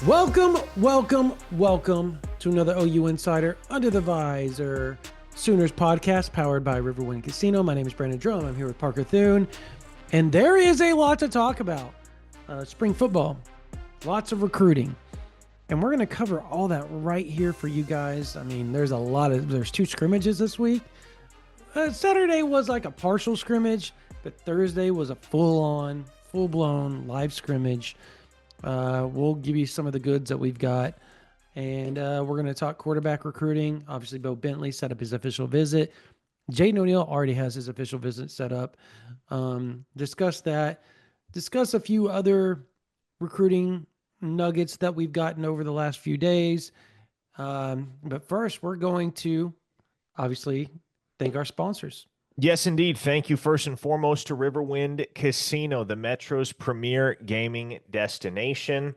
Welcome to another OU Insider Under the Visor Sooners podcast powered by Riverwind Casino. My name is Brandon Drum. I'm here with Parker Thune, and there is a lot to talk about. Spring football, lots of recruiting, and we're going to cover all that right here for you guys. I mean, there's two scrimmages this week. Saturday was like a partial scrimmage, but Thursday was a full-blown live scrimmage. We'll give you some of the goods that we've got, and we're going to talk quarterback recruiting. Obviously, Bentley set up his official visit. Jaden O'Neal already has his official visit set up. Discuss that. Discuss a few other recruiting nuggets that we've gotten over the last few days. But first, we're going to obviously thank our sponsors. Yes, indeed. Thank you first and foremost to Riverwind Casino, the Metro's premier gaming destination.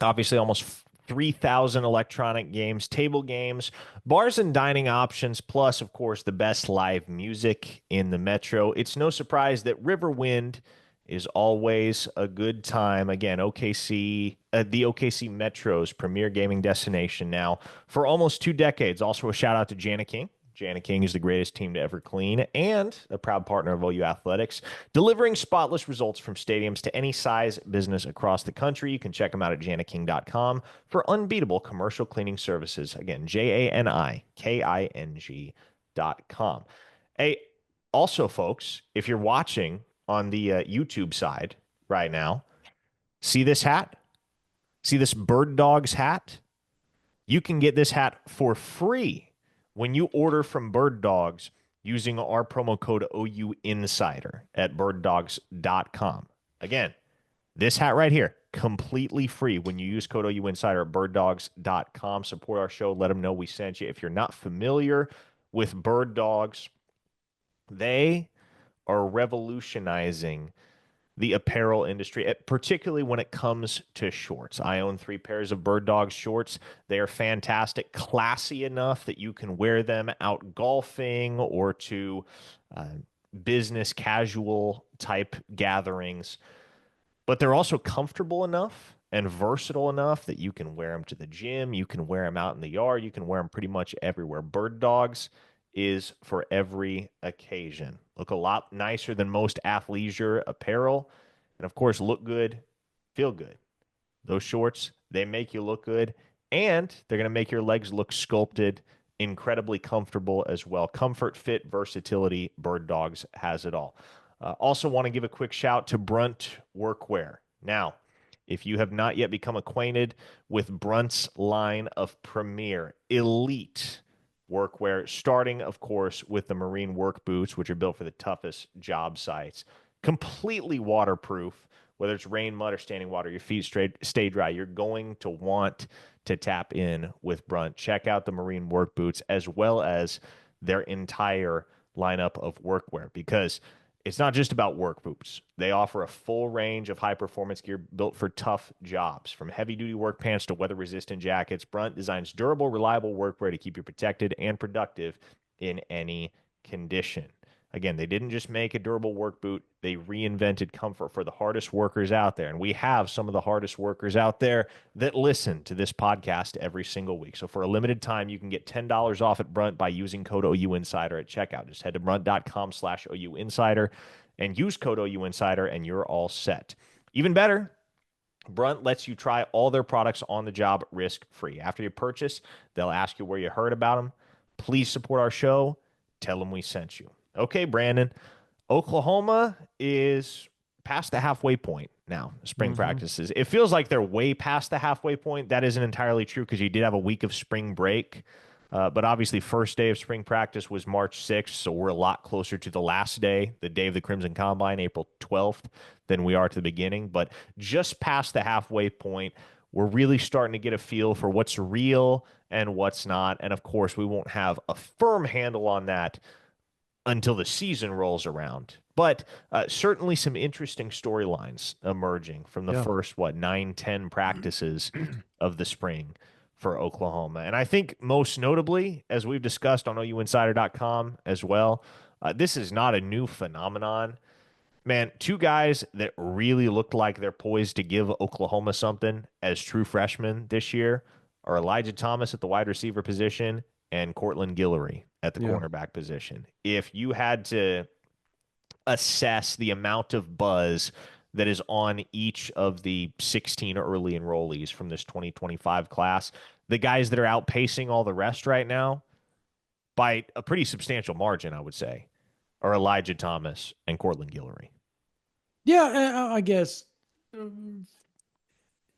Obviously, almost 3,000 electronic games, table games, bars and dining options, plus, of course, the best live music in the Metro. It's no surprise that Riverwind is always a good time. Again, the OKC Metro's premier gaming destination now for almost 2 decades. Also, a shout out to Jana King. Jana King is the greatest team to ever clean and a proud partner of OU Athletics, delivering spotless results from stadiums to any size business across the country. You can check them out at janaking.com for unbeatable commercial cleaning services. Again, JANIKING.com. Hey, also, folks, if you're watching on the YouTube side right now, see this hat? See this Bird Dogs hat? You can get this hat for free when you order from Bird Dogs using our promo code OU Insider at birddogs.com. Again, this hat right here, completely free when you use code OU Insider at birddogs.com. Support our show. Let them know we sent you. If you're not familiar with Bird Dogs, they are revolutionizing the apparel industry, particularly when it comes to shorts. I own 3 pairs of Bird Dogs shorts. They are fantastic, classy enough that you can wear them out golfing or to business casual type gatherings. But they're also comfortable enough and versatile enough that you can wear them to the gym. You can wear them out in the yard. You can wear them pretty much everywhere. Bird Dogs is for every occasion. Look a lot nicer than most athleisure apparel. And of course, look good, feel good. Those shorts, they make you look good, and they're going to make your legs look sculpted, incredibly comfortable as well. Comfort, fit, versatility, Bird Dogs has it all. Also want to give a quick shout to Brunt Workwear. Now, if you have not yet become acquainted with Brunt's line of premier elite workwear, starting, of course, with the marine work boots, which are built for the toughest job sites. Completely waterproof, whether it's rain, mud, or standing water, your feet stay dry. You're going to want to tap in with Brunt. Check out the marine work boots as well as their entire lineup of workwear, because it's not just about work boots. They offer a full range of high-performance gear built for tough jobs. From heavy-duty work pants to weather-resistant jackets, Brunt designs durable, reliable workwear to keep you protected and productive in any condition. Again, they didn't just make a durable work boot. They reinvented comfort for the hardest workers out there. And we have some of the hardest workers out there that listen to this podcast every single week. So for a limited time, you can get $10 off at Brunt by using code OU Insider at checkout. Just head to brunt.com/OU Insider and use code OU Insider, and you're all set. Even better, Brunt lets you try all their products on the job risk-free. After you purchase, they'll ask you where you heard about them. Please support our show. Tell them we sent you. Okay, Brandon, Oklahoma is past the halfway point now, spring practices. It feels like they're way past the halfway point. That isn't entirely true because you did have a week of spring break. But obviously, first day of spring practice was March 6th, so we're a lot closer to the last day, the day of the Crimson Combine, April 12th, than we are to the beginning. But just past the halfway point, we're really starting to get a feel for what's real and what's not. And, of course, we won't have a firm handle on that until the season rolls around. But certainly some interesting storylines emerging from the first, 9-10 practices of the spring for Oklahoma. And I think most notably, as we've discussed on OUinsider.com as well, this is not a new phenomenon. Man, two guys that really looked like they're poised to give Oklahoma something as true freshmen this year are Elijah Thomas at the wide receiver position and Cortland Gillery at the Yeah. cornerback position. If you had to assess the amount of buzz that is on each of the 16 early enrollees from this 2025 class, the guys that are outpacing all the rest right now by a pretty substantial margin, I would say, are Elijah Thomas and Cortland Gillery. Yeah, I guess. um,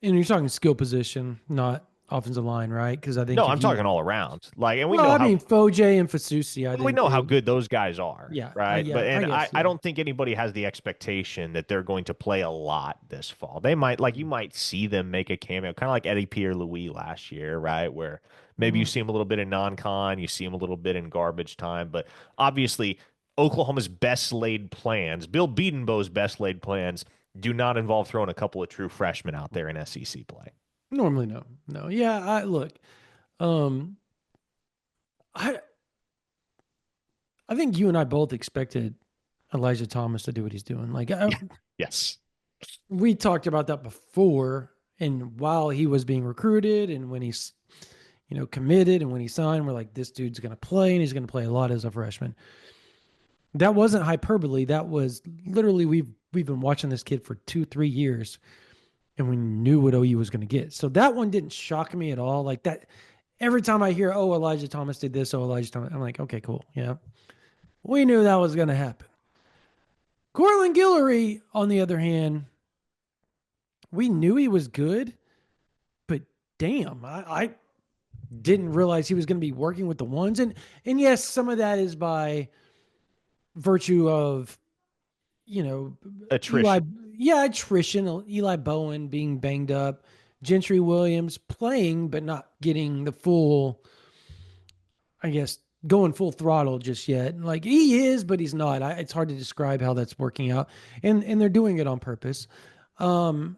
And you're talking skill position, not offensive line, right? Because I No, think I'm if you, talking all around. Like, and we well, know I how mean, Foje and Fasusi, I we think know how they, good those guys are, yeah, right? But I and I, guess, I yeah. don't think anybody has the expectation that they're going to play a lot this fall. They might like you might see them make a cameo, kind of like Eddie Pierre Louis last year, right? Where maybe you Mhm. see him a little bit in non-con, you see him a little bit in garbage time, but obviously Oklahoma's best laid plans, Bill Bedenbaugh's best laid plans, do not involve throwing a couple of true freshmen out there in SEC play. Normally, no, no. Yeah, I look. Um, I I think you and I both expected Elijah Thomas to do what he's doing. Like Yeah. Yes. we talked about that before, and while he was being recruited, and when he's committed, and when he signed, we're like, this dude's going to play, and he's going to play a lot as a freshman. That wasn't hyperbole. That was literally we've been watching this kid for 2-3 years, and we knew what OU was going to get. So that one didn't shock me at all. Like that, every time I hear, "Oh, Elijah Thomas did this," "Oh, Elijah Thomas," I'm like, okay, cool, yeah, we knew that was going to happen. Cortland Gillery, on the other hand, we knew he was good, but damn, I didn't realize he was going to be working with the ones, and yes, some of that is by virtue of Eli, Attrition. yeah, attrition. Eli Bowen being banged up, Gentry Williams playing but not getting the full, I guess, going full throttle just yet. Like he is, but he's not. It's hard to describe how that's working out, and they're doing it on purpose. Um,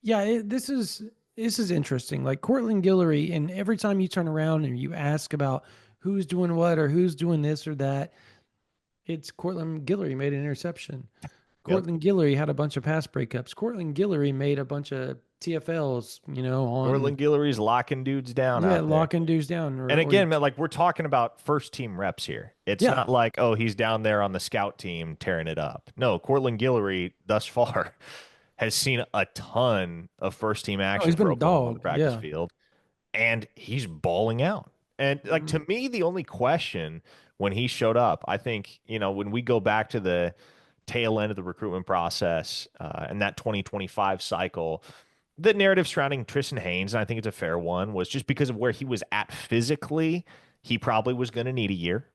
yeah, this is interesting. Like Cortland Gillery, and every time you turn around and you ask about who's doing what or who's doing this or that, it's Cortland Gillery made an interception. Yep. Cortland Gillery had a bunch of pass breakups. Cortland Gillery made a bunch of TFLs, on, Cortland Guillory's locking dudes down yeah, out there. locking dudes down And or again, man, like we're talking about first team reps here. It's yeah. not like, oh, he's down there on the scout team tearing it up. No, Cortland Guillory thus far has seen a ton of first team Oh, he's action been for a Oklahoma on the dog. practice Yeah. field, and he's balling out. And like Mhm. to me, the only question when he showed up, I think, when we go back to the tail end of the recruitment process and that 2025 cycle, the narrative surrounding Tristan Haynes, and I think it's a fair one, was just because of where he was at physically, he probably was going to need a year.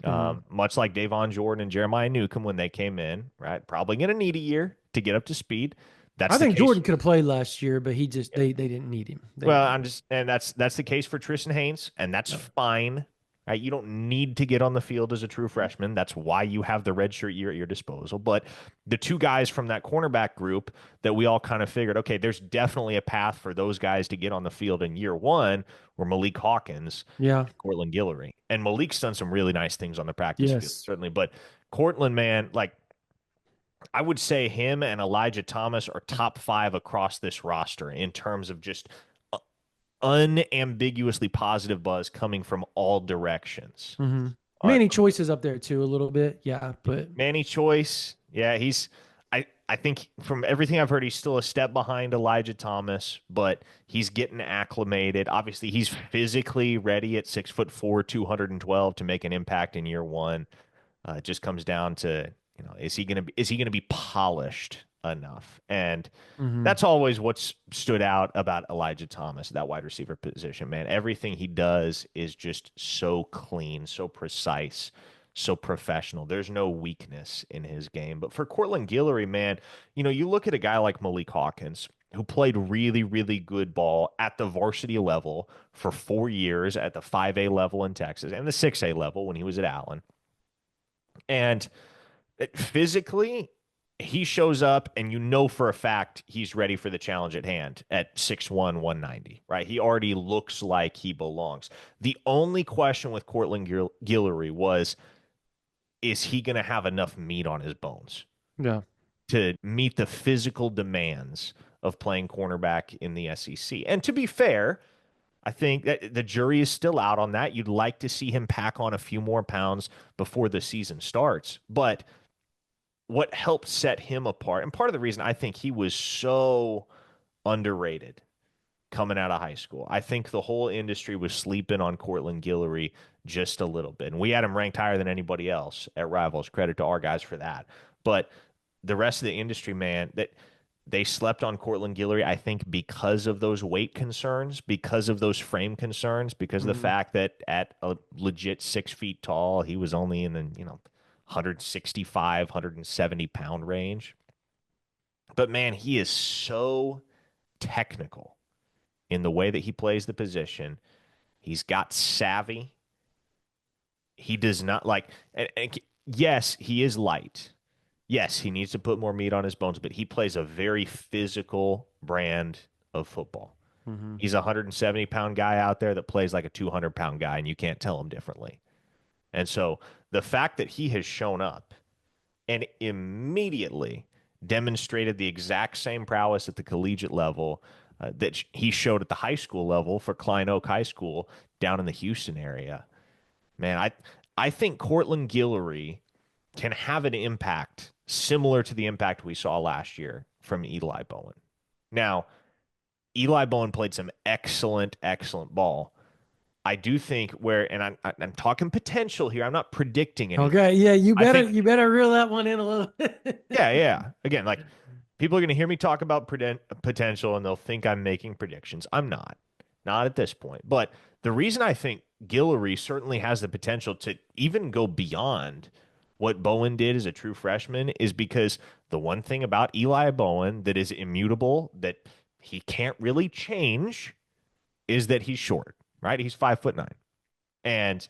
Mhm. Much like Davon Jordan and Jeremiah Newcomb when they came in, right? Probably going to need a year to get up to speed. I That's the think case. Jordan could have played last year, but he just they didn't need him. They Well, didn't need I'm him. just, and that's the case for Tristan Haynes, and that's Yeah. fine. Right? You don't need to get on the field as a true freshman. That's why you have the redshirt year at your disposal. But the two guys from that cornerback group that we all kind of figured, okay, there's definitely a path for those guys to get on the field in year one were Malik Hawkins Yeah. and Cortland Gillery. And Malik's done some really nice things on the practice field, Yes. certainly. But Cortland, man, like I would say him and Elijah Thomas are top five across this roster in terms of just unambiguously positive buzz coming from all directions. Mm-hmm. Uh, Manny Choice is up there too a little bit. Yeah, but Manny Choice, yeah, I think from everything I've heard, he's still a step behind Elijah Thomas, but he's getting acclimated. Obviously, he's physically ready at 6'4", 212 to make an impact in year one. It just comes down to, is he gonna be polished enough? And mm-hmm. that's always what's stood out about Elijah Thomas, that wide receiver position, man. Everything he does is just so clean, so precise, so professional. There's no weakness in his game. But for Cortland Gillery, man, you look at a guy like Malik Hawkins, who played really, really good ball at the varsity level for 4 years at the 5A level in Texas and the 6A level when he was at Allen. And physically, he shows up and you know for a fact he's ready for the challenge at hand at 6'1", 190, right? He already looks like he belongs. The only question with Cortland Gillery was is he going to have enough meat on his bones Yeah. to meet the physical demands of playing cornerback in the SEC? And to be fair, I think that the jury is still out on that. You'd like to see him pack on a few more pounds before the season starts. But what helped set him apart, and part of the reason I think he was so underrated coming out of high school, I think the whole industry was sleeping on Cortland Gillery just a little bit. And we had him ranked higher than anybody else at Rivals. Credit to our guys for that. But the rest of the industry, man, that they slept on Cortland Gillery, I think, because of those weight concerns, because of those frame concerns, because of the fact that at a legit 6 feet tall, he was only in the, 165, 170 pound range. But man, he is so technical in the way that he plays the position. He's got savvy. He does not like, and yes, he is light. Yes, he needs to put more meat on his bones, but he plays a very physical brand of football. Mm-hmm. He's a 170-pound guy out there that plays like a 200-pound guy, and you can't tell him differently. And so the fact that he has shown up and immediately demonstrated the exact same prowess at the collegiate level that he showed at the high school level for Klein Oak High School down in the Houston area. Man, I think Cortland Gillery can have an impact similar to the impact we saw last year from Eli Bowen. Now, Eli Bowen played some excellent, excellent ball. I do think and I'm talking potential here. I'm not predicting anything. Okay. Yeah. I think, You better reel that one in a little bit. yeah. Again, like people are going to hear me talk about potential and they'll think I'm making predictions. I'm not at this point. But the reason I think Gillery certainly has the potential to even go beyond what Bowen did as a true freshman is because the one thing about Eli Bowen that is immutable, that he can't really change, is that he's short, right? He's 5'9". And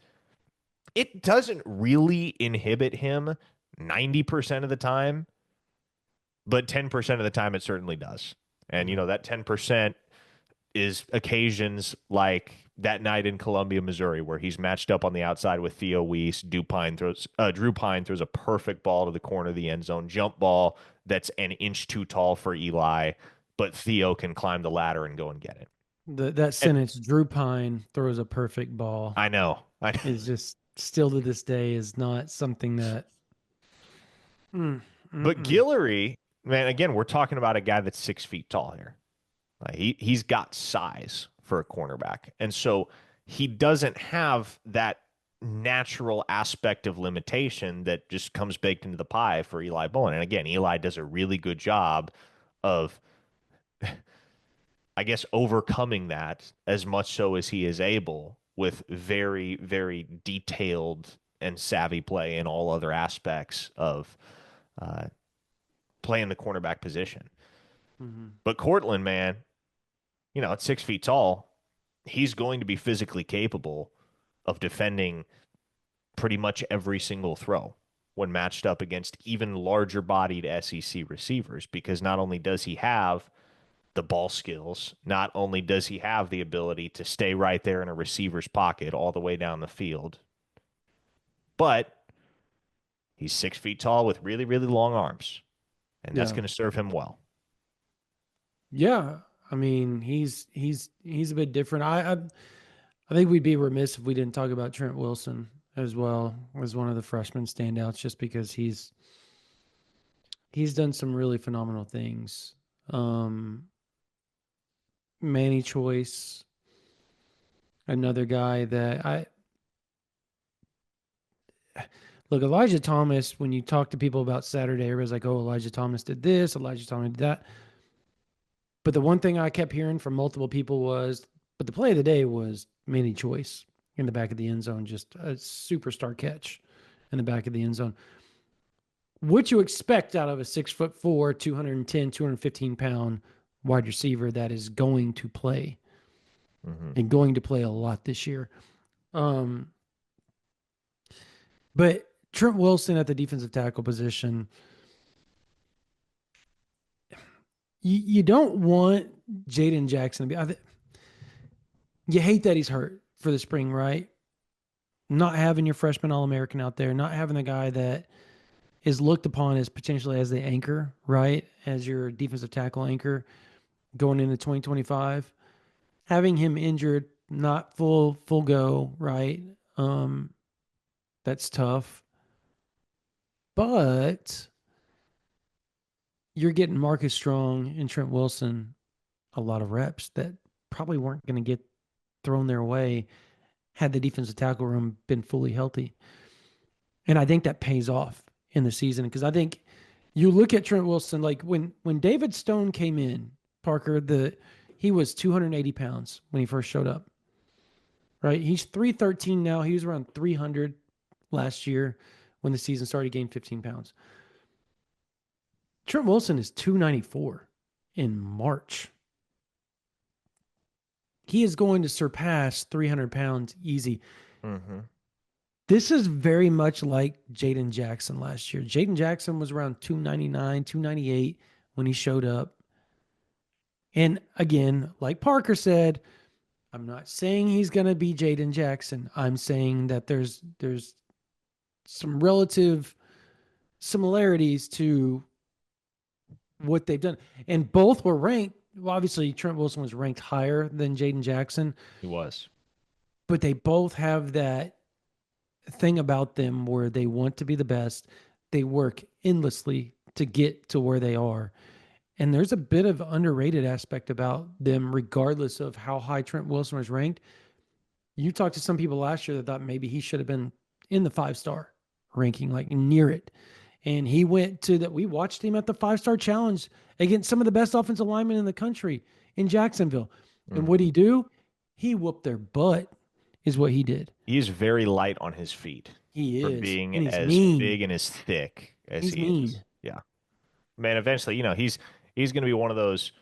it doesn't really inhibit him 90% of the time, but 10% of the time it certainly does. And, that 10% is occasions like that night in Columbia, Missouri, where he's matched up on the outside with Theo Weiss. Drew Pine throws a perfect ball to the corner of the end zone, jump ball that's an inch too tall for Eli, but Theo can climb the ladder and go and get it. That sentence, Drew Pine throws a perfect ball, I know. is just still to this day is not something that. But Gillery, man, again, we're talking about a guy that's 6 feet tall here. He's got size for a cornerback. And so he doesn't have that natural aspect of limitation that just comes baked into the pie for Eli Bowen. And again, Eli does a really good job of, I guess, overcoming that as much so as he is able with very, very detailed and savvy play in all other aspects of playing the cornerback position. But Cortland, man, at 6 feet tall, he's going to be physically capable of defending pretty much every single throw when matched up against even larger bodied SEC receivers, because not only does he have the ball skills, not only does he have the ability to stay right there in a receiver's pocket all the way down the field, but he's 6 feet tall with really, really long arms, and that's going to serve him well. Yeah, I mean, he's a bit different. I think we'd be remiss if we didn't talk about Trent Wilson as well as one of the freshman standouts, just because he's done some really phenomenal things. Manny Choice, another guy that look, Elijah Thomas, when you talk to people about Saturday, everybody's like, oh, Elijah Thomas did this, Elijah Thomas did that. But the one thing I kept hearing from multiple people was, but the play of the day was Manny Choice in the back of the end zone, just a superstar catch in the back of the end zone. What you expect out of a 6'4", 210, 215-pound wide receiver that is going to play and going to play a lot this year. But Trent Wilson at the defensive tackle position, you don't want Jaden Jackson to be. You hate that he's hurt for the spring, right? not having your freshman All-American out there, not having the guy that is looked upon as potentially as the anchor, right? As your defensive tackle anchor going into 2025, having him injured, not full go, right? Um, that's tough. But you're getting Marcus Strong and Trent Wilson a lot of reps that probably weren't going to get thrown their way had the defensive tackle room been fully healthy. And I think that pays off in the season because I think you look at Trent Wilson, like when David Stone came in, Parker, he was 280 pounds when he first showed up, right? He's 313 now. He was around 300 last year when the season started. He gained 15 pounds. Trent Wilson is 294 in March. He is going to surpass 300 pounds easy. Mm-hmm. This is very much like Jaden Jackson last year. Jaden Jackson was around 299, 298 when he showed up. And again, like Parker said, I'm not saying he's going to be Jaden Jackson. I'm saying that there's some relative similarities to what they've done. And both were ranked. Well, obviously, Trent Wilson was ranked higher than Jaden Jackson. He was. But they both have that thing about them where they want to be the best. They work endlessly to get to where they are. And there's a bit of underrated aspect about them, regardless of how high Trent Wilson was ranked. You talked to some people last year that thought maybe he should have been in the 5-star ranking, like near it. And he went to that. We watched him at the 5-star challenge against some of the best offensive linemen in the country in Jacksonville. And what'd he do? He whooped their butt, is what he did. He is very light on his feet. He for is. being And he's as mean. big and as thick as He's he mean. is. Yeah. Man, eventually, he's going to be one of those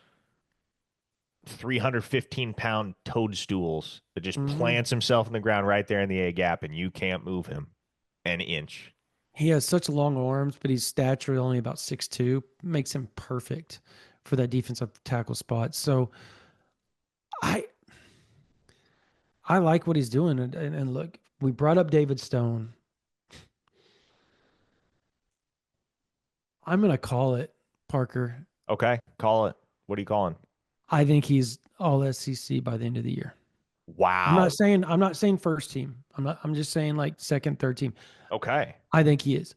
315-pound toadstools that just plants himself in the ground right there in the A gap, and you can't move him an inch. He has such long arms, but his stature only about 6'2", makes him perfect for that defensive tackle spot. So I like what he's doing. And look, we brought up David Stone. I'm going to call it, Parker. Okay, call it. What are you calling? I think he's all SEC by the end of the year. Wow. I'm not saying first team. I'm just saying like second, third team. Okay. I think he is.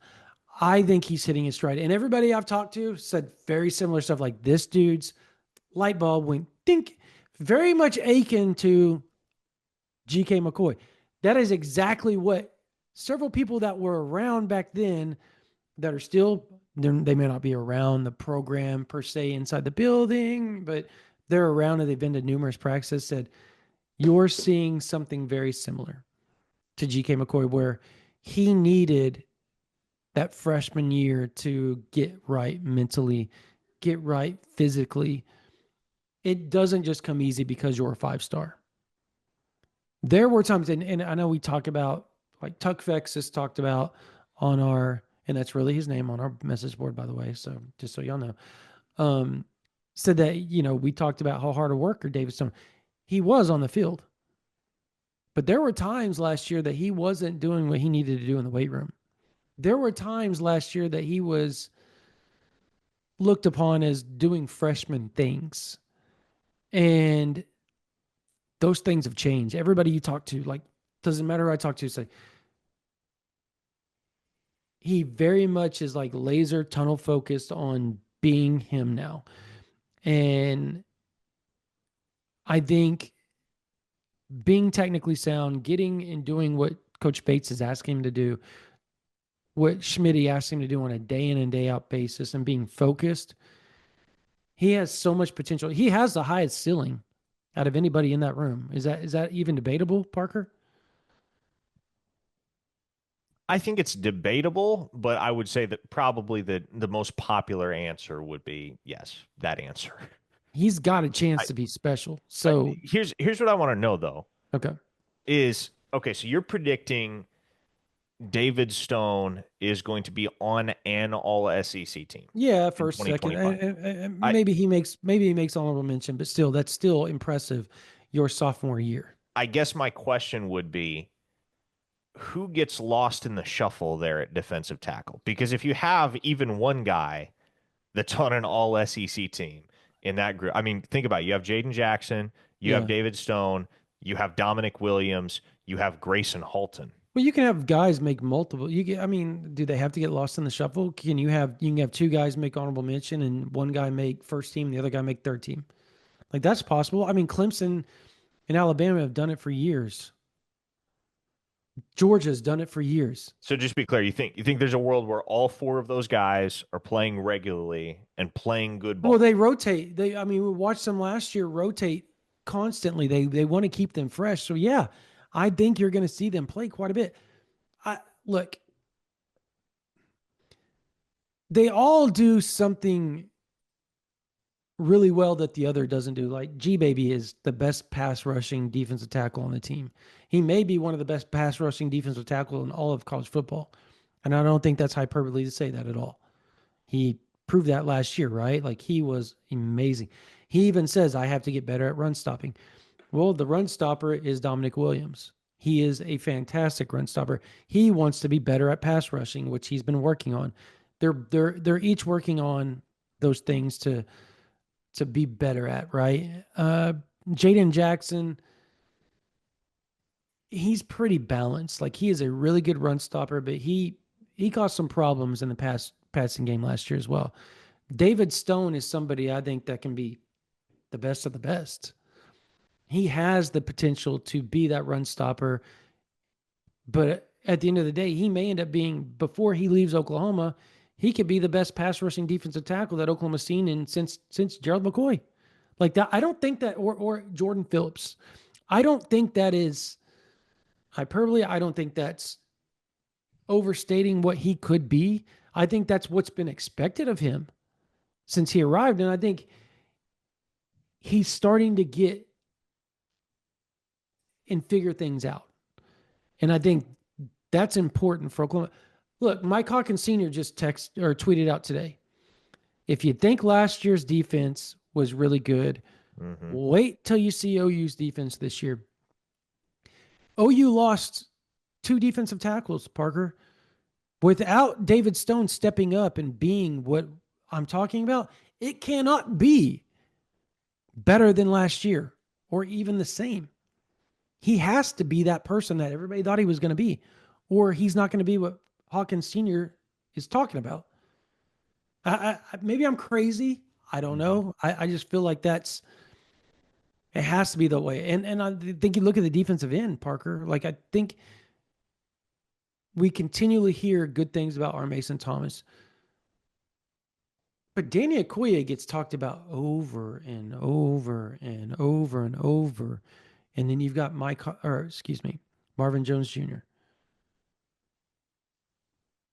I think he's hitting his stride. And everybody I've talked to said very similar stuff like this dude's light bulb went dink, very much akin to GK McCoy. That is exactly what several people that were around back then that are still, they may not be around the program per se inside the building, but they're around and they've been to numerous practices, said, you're seeing something very similar to GK McCoy where he needed that freshman year to get right mentally, get right physically. It doesn't just come easy because you're a 5-star. There were times, and I know we talk about, like Tuck Vex has talked about on our, and that's really his name on our message board, by the way. So just so y'all know, said that, we talked about how hard a worker David Stone, he was on the field. But there were times last year that he wasn't doing what he needed to do in the weight room. There were times last year that he was looked upon as doing freshman things. And those things have changed. Everybody you talk to, like, doesn't matter who I talk to, say, he very much is like laser tunnel focused on being him now. And I think being technically sound, getting and doing what Coach Bates is asking him to do, what Schmitty asked him to do on a day in and day out basis, and being focused, he has so much potential. He has the highest ceiling out of anybody in that room. Is that even debatable, Parker? I think it's debatable, but I would say that probably the most popular answer would be yes, that answer. He's got a chance to be special. So here's what I want to know though. Okay. So you're predicting David Stone is going to be on an all SEC team. Yeah, first, second. Maybe he makes honorable mention, but still, that's still impressive your sophomore year. I guess my question would be, who gets lost in the shuffle there at defensive tackle? Because if you have even one guy that's on an all SEC team in that group, I mean, think about it. You have Jaden Jackson, you have Yeah. David Stone, you have Dominic Williams, you have Grayson Halton. Well, you can have guys make multiple. You get, I mean, do they have to get lost in the shuffle? You can have two guys make honorable mention and one guy make first team, the other guy make third team. Like that's possible. I mean, Clemson and Alabama have done it for years. Georgia's done it for years. So just be clear, you think there's a world where all four of those guys are playing regularly and playing good Well, ball? they rotate. I mean, we watched them last year rotate constantly. They want to keep them fresh. So yeah, I think you're going to see them play quite a bit. I look, they all do something really well that the other doesn't do. Like G Baby is the best pass rushing defensive tackle on the team. He may be one of the best pass rushing defensive tackle in all of college football. And I don't think that's hyperbole to say that at all. He proved that last year, right? Like he was amazing. He even says, I have to get better at run stopping. Well, the run stopper is Dominic Williams. He is a fantastic run stopper. He wants to be better at pass rushing, which he's been working on. They're each working on those things to be better at, right? Jaden Jackson, he's pretty balanced. Like he is a really good run stopper, but he caused some problems in the passing game last year as well. David Stone is somebody I think that can be the best of the best. He has the potential to be that run stopper, but at the end of the day, he may end up being, before he leaves Oklahoma, he could be the best pass rushing defensive tackle that Oklahoma's seen since Gerald McCoy. Like that, I don't think that, or Jordan Phillips. I don't think that is hyperbole. I don't think that's overstating what he could be. I think that's what's been expected of him since he arrived. And I think he's starting to get and figure things out. And I think that's important for Oklahoma. Look, Mike Hawkins Sr. just tweeted out today. If you think last year's defense was really good, wait till you see OU's defense this year. OU lost 2 defensive tackles, Parker. Without David Stone stepping up and being what I'm talking about, it cannot be better than last year or even the same. He has to be that person that everybody thought he was going to be, or he's not going to be what Hawkins Sr. is talking about. Maybe I'm crazy. I don't know. I just feel like it has to be the way. And I think you look at the defensive end, Parker. Like I think we continually hear good things about our Mason Thomas. But Danny Okoye gets talked about over and over and over and over. And then you've got Marvin Jones Jr.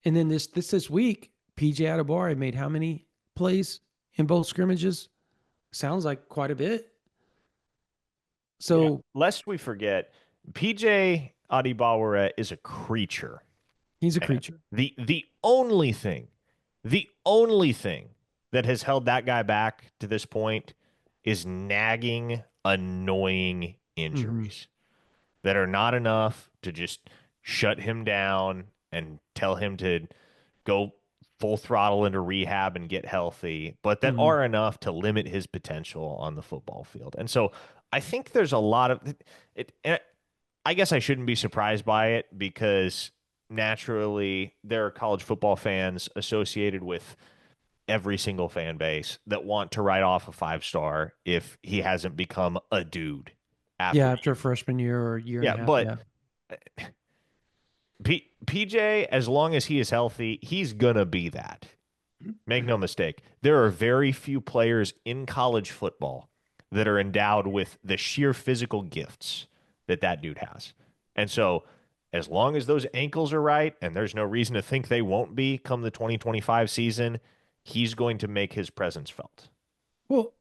And then this week, PJ Adebawore made how many plays in both scrimmages? Sounds like quite a bit. So lest we forget, PJ Adebawore is a creature. He's a creature. The only thing that has held that guy back to this point is nagging, annoying injuries that are not enough to just shut him down and tell him to go full throttle into rehab and get healthy, but that are enough to limit his potential on the football field. And so I think there's a lot of it. I guess I shouldn't be surprised by it because naturally there are college football fans associated with every single fan base that want to write off a 5-star if he hasn't become a dude after a freshman year or year and a half. But PJ, as long as he is healthy, he's gonna be that. Make no mistake. There are very few players in college football that are endowed with the sheer physical gifts that dude has. And so as long as those ankles are right, and there's no reason to think they won't be come the 2025 season, he's going to make his presence felt. Well,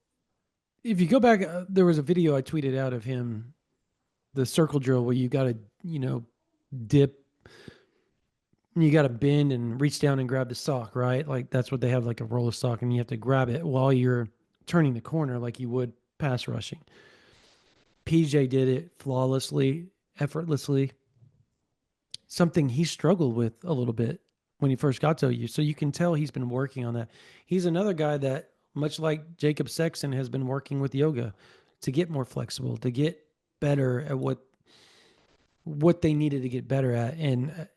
if you go back, there was a video I tweeted out of him, the circle drill where you got to, dip, you got to bend and reach down and grab the sock, right? Like that's what they have, like a roller sock, and you have to grab it while you're turning the corner like you would pass rushing. PJ did it flawlessly, effortlessly. something he struggled with a little bit when he first got to OU. So you can tell he's been working on that. He's another guy that, much like Jacob Sexton, has been working with yoga to get more flexible, to get better at what they needed to get better at. And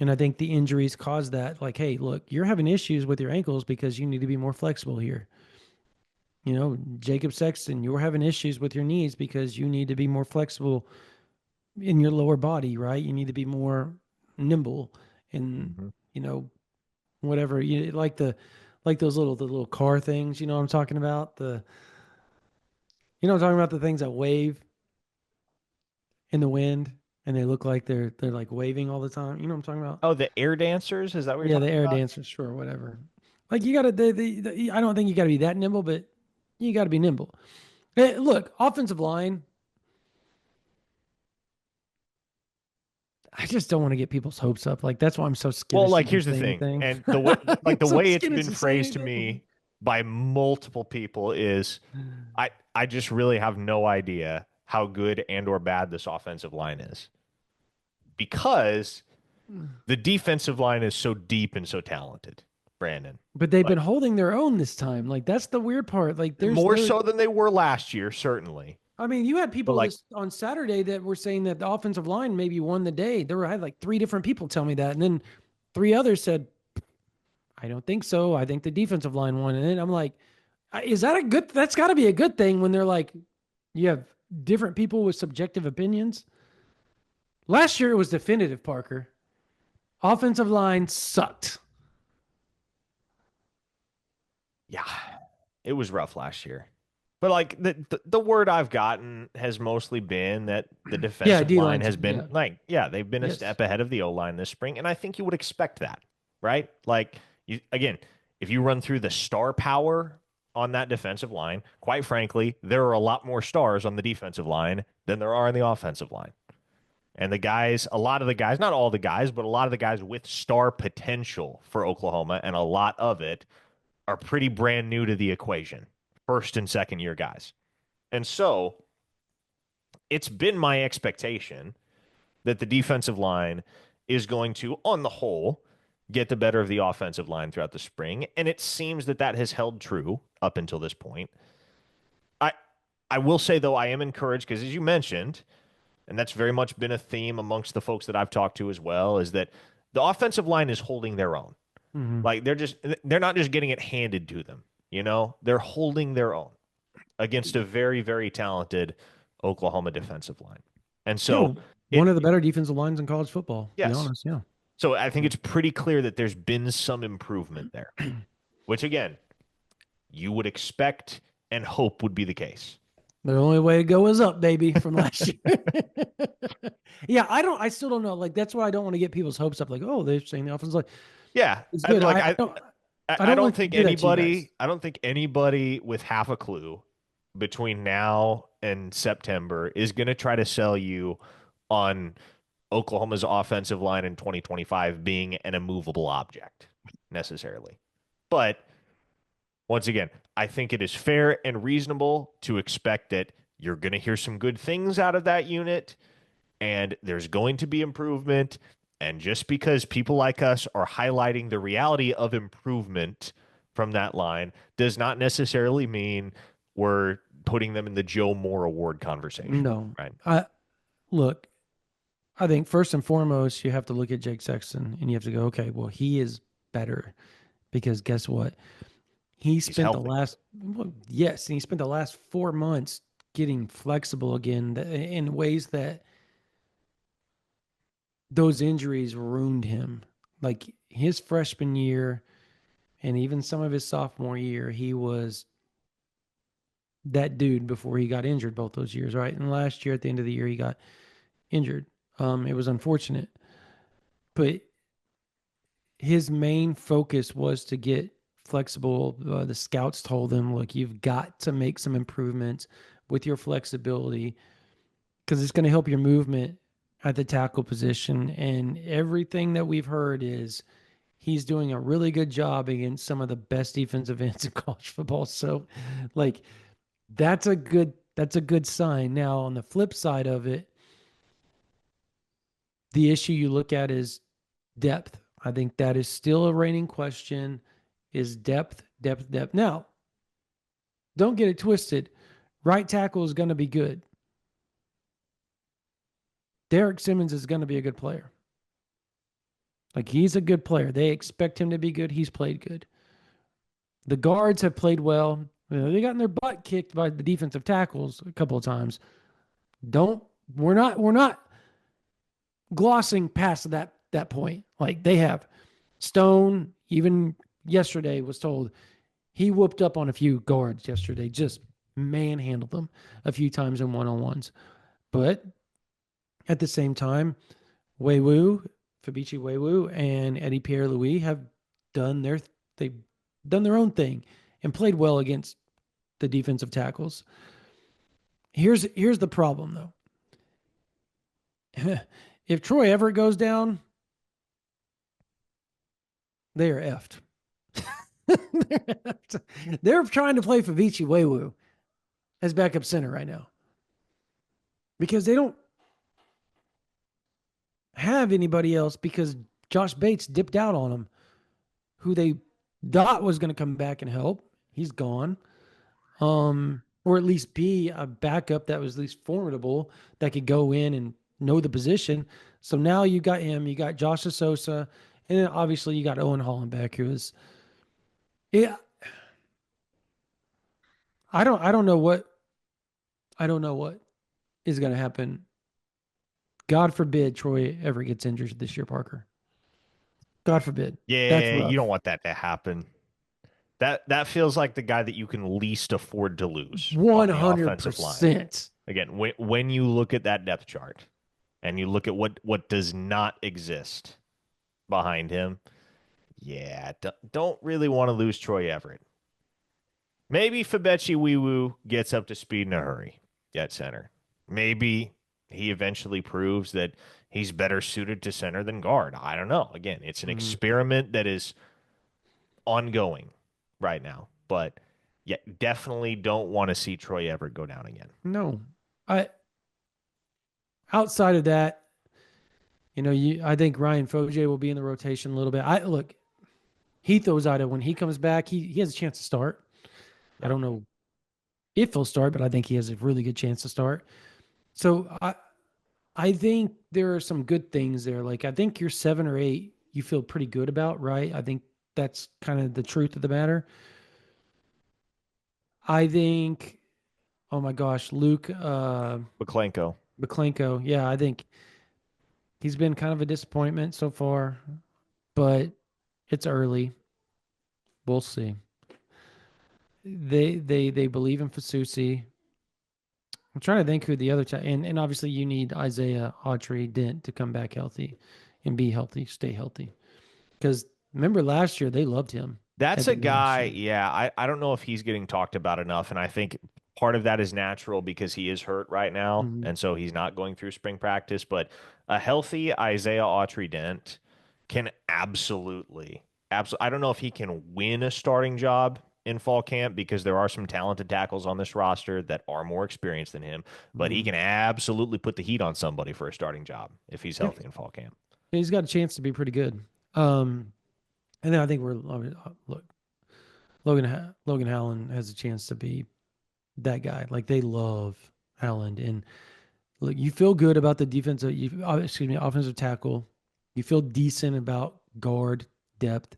I think the injuries caused that. Like, hey, look, you're having issues with your ankles because you need to be more flexible here. You know, Jacob Sexton, you're having issues with your knees because you need to be more flexible in your lower body, right? You need to be more nimble and, Mhm. you know, whatever you like those the little car things, you know what I'm talking about? I'm talking about the things that wave in the wind and they look like they're like waving all the time. You know what I'm talking about? Oh, the air dancers? Is that what you're Yeah, the talking air about? dancers, sure, whatever. Like you gotta I don't think you gotta be that nimble, but you gotta be nimble. Hey, look, offensive line, I just don't want to get people's hopes up. Like that's why I'm so Well, skittish to like even here's the say thing, anything. and the way like I'm the so way it's skittish been to say phrased to anything. me by multiple people is I just really have no idea how good and or bad this offensive line is because the defensive line is so deep and so talented, Brandon. But they've been Like holding their own this time. Like that's the weird part. Like more so than they were last year, certainly. I mean, you had But people like, this on Saturday that were saying that the offensive line maybe won the day. I had like three different people tell me that, and then three others said, "I don't think so. I think the defensive line won." And then I'm like, "Is that a good? That's got to be a good thing when they're like, you have different people with subjective opinions." Last year it was definitive, Parker. Offensive line sucked. yeah, it was rough last year. But like the word I've gotten has mostly been that the Yeah, defensive D line lines. has been Yeah, like, yeah, they've been a yes. step ahead of the O line this spring, and I think you would expect that, right? Like you again, if you run through the star power on that defensive line, quite frankly, there are a lot more stars on the defensive line than there are on the offensive line. And the guys, a lot of the guys, not all the guys, but a lot of the guys with star potential for Oklahoma, and a lot of it are pretty brand new to the equation, first and second year guys. And so it's been my expectation that the defensive line is going to, on the whole, get the better of the offensive line throughout the spring. And it seems that that has held true up until this point. I, I will say, though, I am encouraged because, as you mentioned, and that's very much been a theme amongst the folks that I've talked to as well, is that the offensive line is holding their own. Mm-hmm. Like they're not just getting it handed to them, they're holding their own against a very, very talented Oklahoma defensive line. And so Yeah, one it, of the better defensive lines in college football. To be yes. honest, yeah. So I think it's pretty clear that there's been some improvement there, which again, you would expect and hope would be the case. The only way to go is up, baby, from last year. Yeah, I still don't know. Like that's why I don't want to get people's hopes up. Like, oh, they're saying the offense like Yeah. it's And good. like I I don't don't want to think do that to you guys. I don't think anybody with half a clue between now and September is going to try to sell you on Oklahoma's offensive line in 2025 being an immovable object necessarily. But once again, I think it is fair and reasonable to expect that you're going to hear some good things out of that unit and there's going to be improvement. And just because people like us are highlighting the reality of improvement from that line does not necessarily mean we're putting them in the Joe Moore Award conversation, No, right? I look. I think first and foremost, you have to look at Jake Sexton and you have to go, okay, well, he is better because guess what? He He's spent the healthy. last, well, yes, and he spent the last 4 months getting flexible again in ways that those injuries ruined him. Like his freshman year and even some of his sophomore year, he was that dude before he got injured both those years, right? And last year at the end of the year, he got injured. It was unfortunate, but his main focus was to get flexible. The scouts told him, look, you've got to make some improvements with your flexibility because it's going to help your movement at the tackle position. And everything that we've heard is he's doing a really good job against some of the best defensive ends in college football. So, like, that's a good sign. Now, on the flip side of it, The issue you look at is depth. I think that is still a reigning question, is depth, depth, depth. Now, don't get it twisted. Right tackle is going to be good. Derek Simmons is going to be a good player. Like, he's a good player. They expect him to be good. He's played good. The guards have played well. They got in their butt kicked by the defensive tackles a couple of times. We're not glossing past that point. Like, they have. Stone, even yesterday, was told he whooped up on a few guards yesterday, just manhandled them a few times in one-on-ones. But at the same time, Fabici Wewu and Eddie Pierre-Louis have they've done their own thing and played well against the defensive tackles. Here's the problem, though. If Troy Everett goes down, they are effed. They're trying to play Favici Wewu as backup center right now because they don't have anybody else, because Josh Bates dipped out on them, who they thought was going to come back and help. He's gone. Or at least be a backup that was at least formidable, that could go in and know the position. So now you got him, you got Josh Sosa, and then obviously you got Owen Hollenbeck, who is, yeah. I don't know what is going to happen. God forbid Troy ever gets injured this year, Parker. God forbid. Yeah, That's rough. you don't want that to happen. That feels like the guy that you can least afford to lose. 100%. Again, when you look at that depth chart and you look at what does not exist behind him, yeah, don't really want to lose Troy Everett. Maybe Fabechi Wewu gets up to speed in a hurry at center. Maybe he eventually proves that he's better suited to center than guard. I don't know. Again, it's an experiment that is ongoing right now. But yeah, definitely don't want to see Troy Everett go down again. No. Outside of that, I think Ryan Foje will be in the rotation a little bit. Look, Heath Ozada, when he comes back, he has a chance to start. I don't know if he'll start, but I think he has a really good chance to start. So I think there are some good things there. Like, I think your 7 or 8, you feel pretty good about, right? I think that's kind of the truth of the matter. I think, oh my gosh, Luke McClenko. Yeah, I think he's been kind of a disappointment so far, but it's early. We'll see. They believe in Fasusi. I'm trying to think who the other and obviously you need Isaiah Autry Dent to come back healthy and be healthy, stay healthy. Because remember last year they loved him. That's a guy, yeah. I don't know if he's getting talked about enough, and I think part of that is natural because he is hurt right now, and so he's not going through spring practice. But a healthy Isaiah Autry Dent can absolutely. I don't know if he can win a starting job in fall camp because there are some talented tackles on this roster that are more experienced than him, but he can absolutely put the heat on somebody for a starting job if he's healthy in fall camp. He's got a chance to be pretty good. And then I think Logan Howland has a chance to be that guy. Like, they love Howland, and look, you feel good about the offensive tackle. You feel decent about guard depth.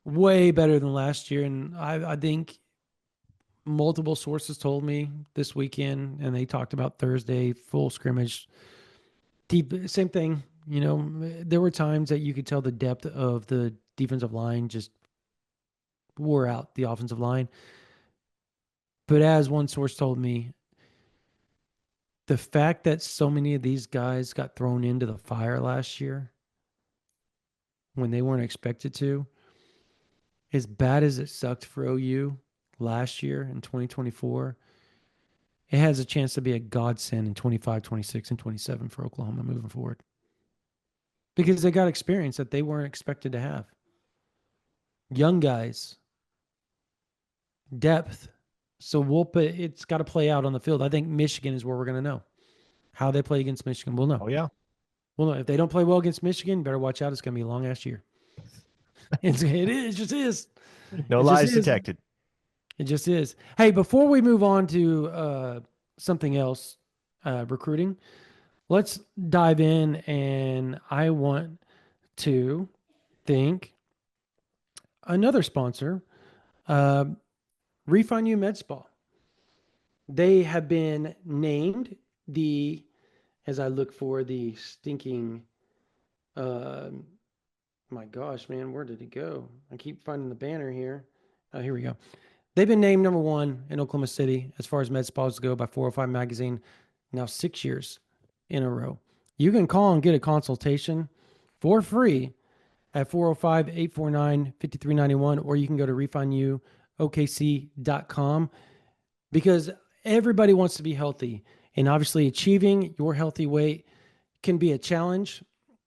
Way better than last year, and I think multiple sources told me this weekend, and they talked about Thursday full scrimmage. Same thing. There were times that you could tell the depth of the defensive line just wore out the offensive line. But as one source told me, the fact that so many of these guys got thrown into the fire last year when they weren't expected to, as bad as it sucked for OU last year in 2024, it has a chance to be a godsend in 25, 26, and 27 for Oklahoma moving forward. Because they got experience that they weren't expected to have. Young guys, depth. So it's got to play out on the field. I think Michigan is where we're going to know. How they play against Michigan, we'll know. Oh, yeah. Well, if they don't play well against Michigan, better watch out. It's going to be a long ass year. It is. It just is. No It just lies is. detected. It just is. Hey, before we move on to something else, recruiting, let's dive in. And I want to thank another sponsor, uh, Refund You Med Spa. They have been named the, as I look for the stinking, uh, my gosh, man, where did it go? I keep finding the banner here. Oh, here we go. They've been named number one in Oklahoma City as far as med spas go by 405 Magazine, now 6 years in a row. You can call and get a consultation for free at 405 849 5391, or you can go to refindyouokc.com because everybody wants to be healthy. And obviously, achieving your healthy weight can be a challenge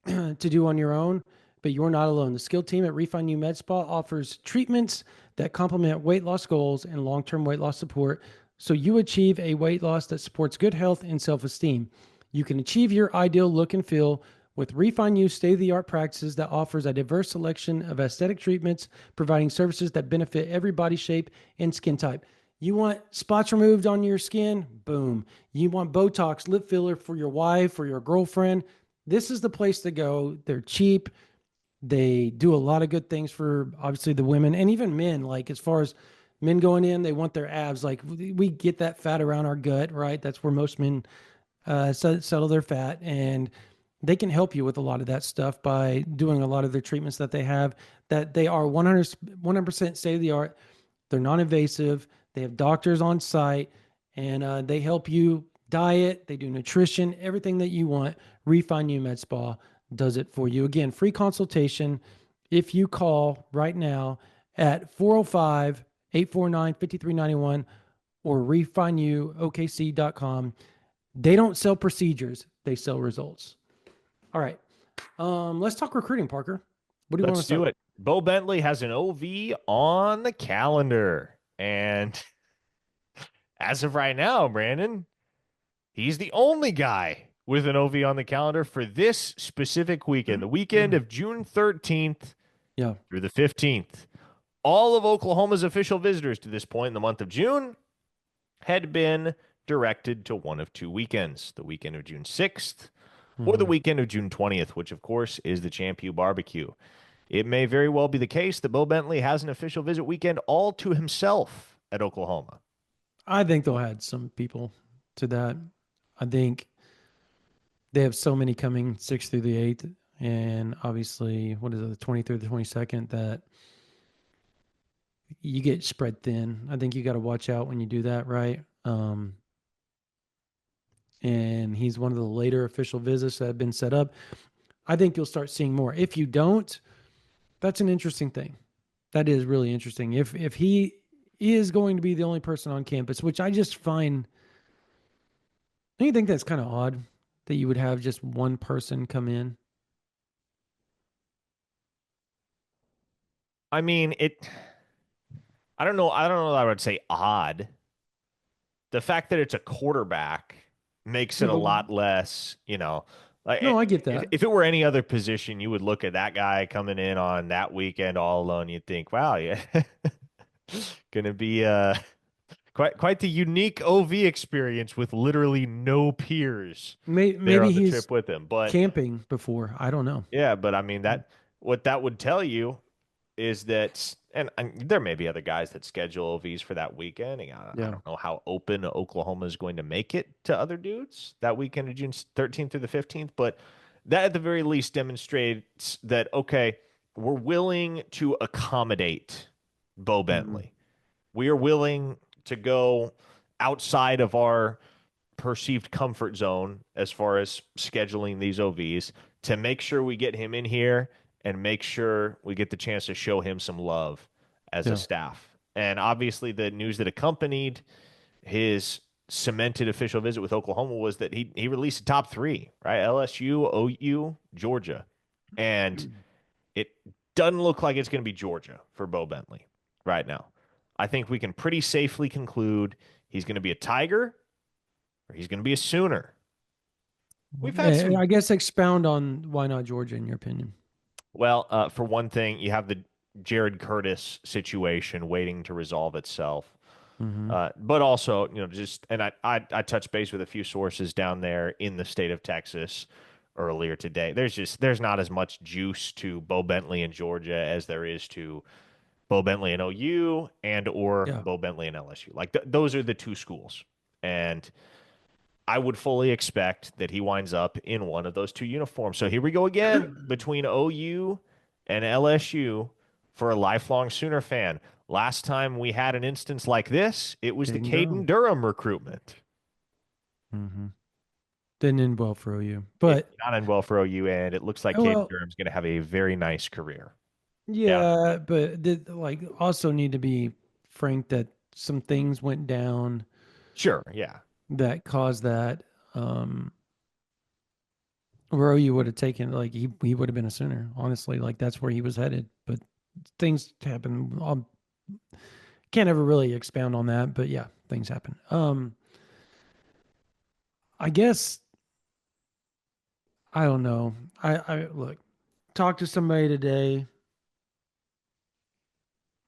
to do on your own, but you're not alone. The skilled team at Refine You Med Spa offers treatments that complement weight loss goals and long-term weight loss support so you achieve a weight loss that supports good health and self-esteem. You can achieve your ideal look and feel with Refine You state-of-the-art practices that offers a diverse selection of aesthetic treatments, providing services that benefit every body shape and skin type. You want spots removed on your skin? Boom. You want Botox, lip filler for your wife or your girlfriend? This is the place to go. They're cheap. They do a lot of good things for obviously the women and even men. Like as far as men going in, they want their abs. Like we get that fat around our gut, right? That's where most men settle their fat, and they can help you with a lot of that stuff by doing a lot of their treatments that they have. That they are 100% state of the art. They're non-invasive. They have doctors on site, and they help you diet. They do nutrition, everything that you want. Refine You Med Spa does it for you. Again, free consultation if you call right now at 405 849 5391 or refineyouokc.com. They don't sell procedures, they sell results. All right. Let's talk recruiting, Parker. What do you want to Let's start do with? it. Bo Bentley has an OV on the calendar. And as of right now, Brandon, he's the only guy with an OV on the calendar for this specific weekend, the weekend of June 13th Yeah. through the 15th. All of Oklahoma's official visitors to this point in the month of June had been directed to one of two weekends, the weekend of June 6th or the Mhm. weekend of June 20th, which of course is the Champion Barbecue. It may very well be the case that Bo Bentley has an official visit weekend all to himself at Oklahoma. I think they'll add some people to that. I think they have so many coming 6th through the 8th. And obviously, what is it, the 23rd, the 22nd, that you get spread thin. I think you got to watch out when you do that, right? And he's one of the later official visits that have been set up. I think you'll start seeing more. If you don't, that's an interesting thing. That is really interesting. If he is going to be the only person on campus, which I just find, don't you think that's kind of odd that you would have just one person come in? I mean, I don't know. I don't know that I would say odd. The fact that it's a quarterback makes it a No, lot less, like no, I get if, that. if it were any other position, you would look at that guy coming in on that weekend all alone. You'd think, wow, yeah, gonna be quite the unique OV experience with literally no peers there Maybe on the he's trip with him. But camping before. I don't know. yeah, but I mean that what that would tell you is that, and there may be other guys that schedule OVs for that weekend. And I Yeah. don't know how open Oklahoma is going to make it to other dudes that weekend of June 13th through the 15th, but that at the very least demonstrates that, okay, we're willing to accommodate Bo Mhm. Bentley. We are willing to go outside of our perceived comfort zone as far as scheduling these OVs to make sure we get him in here and make sure we get the chance to show him some love as a Yeah. staff. And obviously, the news that accompanied his cemented official visit with Oklahoma was that he released a top three, right? LSU, OU, Georgia. And it doesn't look like it's going to be Georgia for Bo Bentley right now. I think we can pretty safely conclude he's going to be a Tiger or he's going to be a Sooner. We've had some. I guess expound on why not Georgia in your opinion. Well, for one thing, you have the Jared Curtis situation waiting to resolve itself. Mm-hmm. But also, just and I touched base with a few sources down there in the state of Texas earlier today. There's not as much juice to Bo Bentley in Georgia as there is to Bo Bentley in OU and or Yeah. Bo Bentley in LSU. Like those are the two schools, and I would fully expect that he winds up in one of those two uniforms. So here we go again between OU and LSU for a lifelong Sooner fan. Last time we had an instance like this, it was the Caden Caden Durham. Durham recruitment. Mm-hmm. Didn't end well for OU, It but not end well for OU, and it looks like Caden well, Durham's going to have a very nice career down there. yeah, but like also need to be frank that some things went down Sure, yeah. that caused that. Where OU would have taken, like he would have been a Sooner, honestly. Like that's where he was headed, but things happen. Can't ever really expound on that, but yeah, things happen. I guess I don't know. I look, talk to somebody today,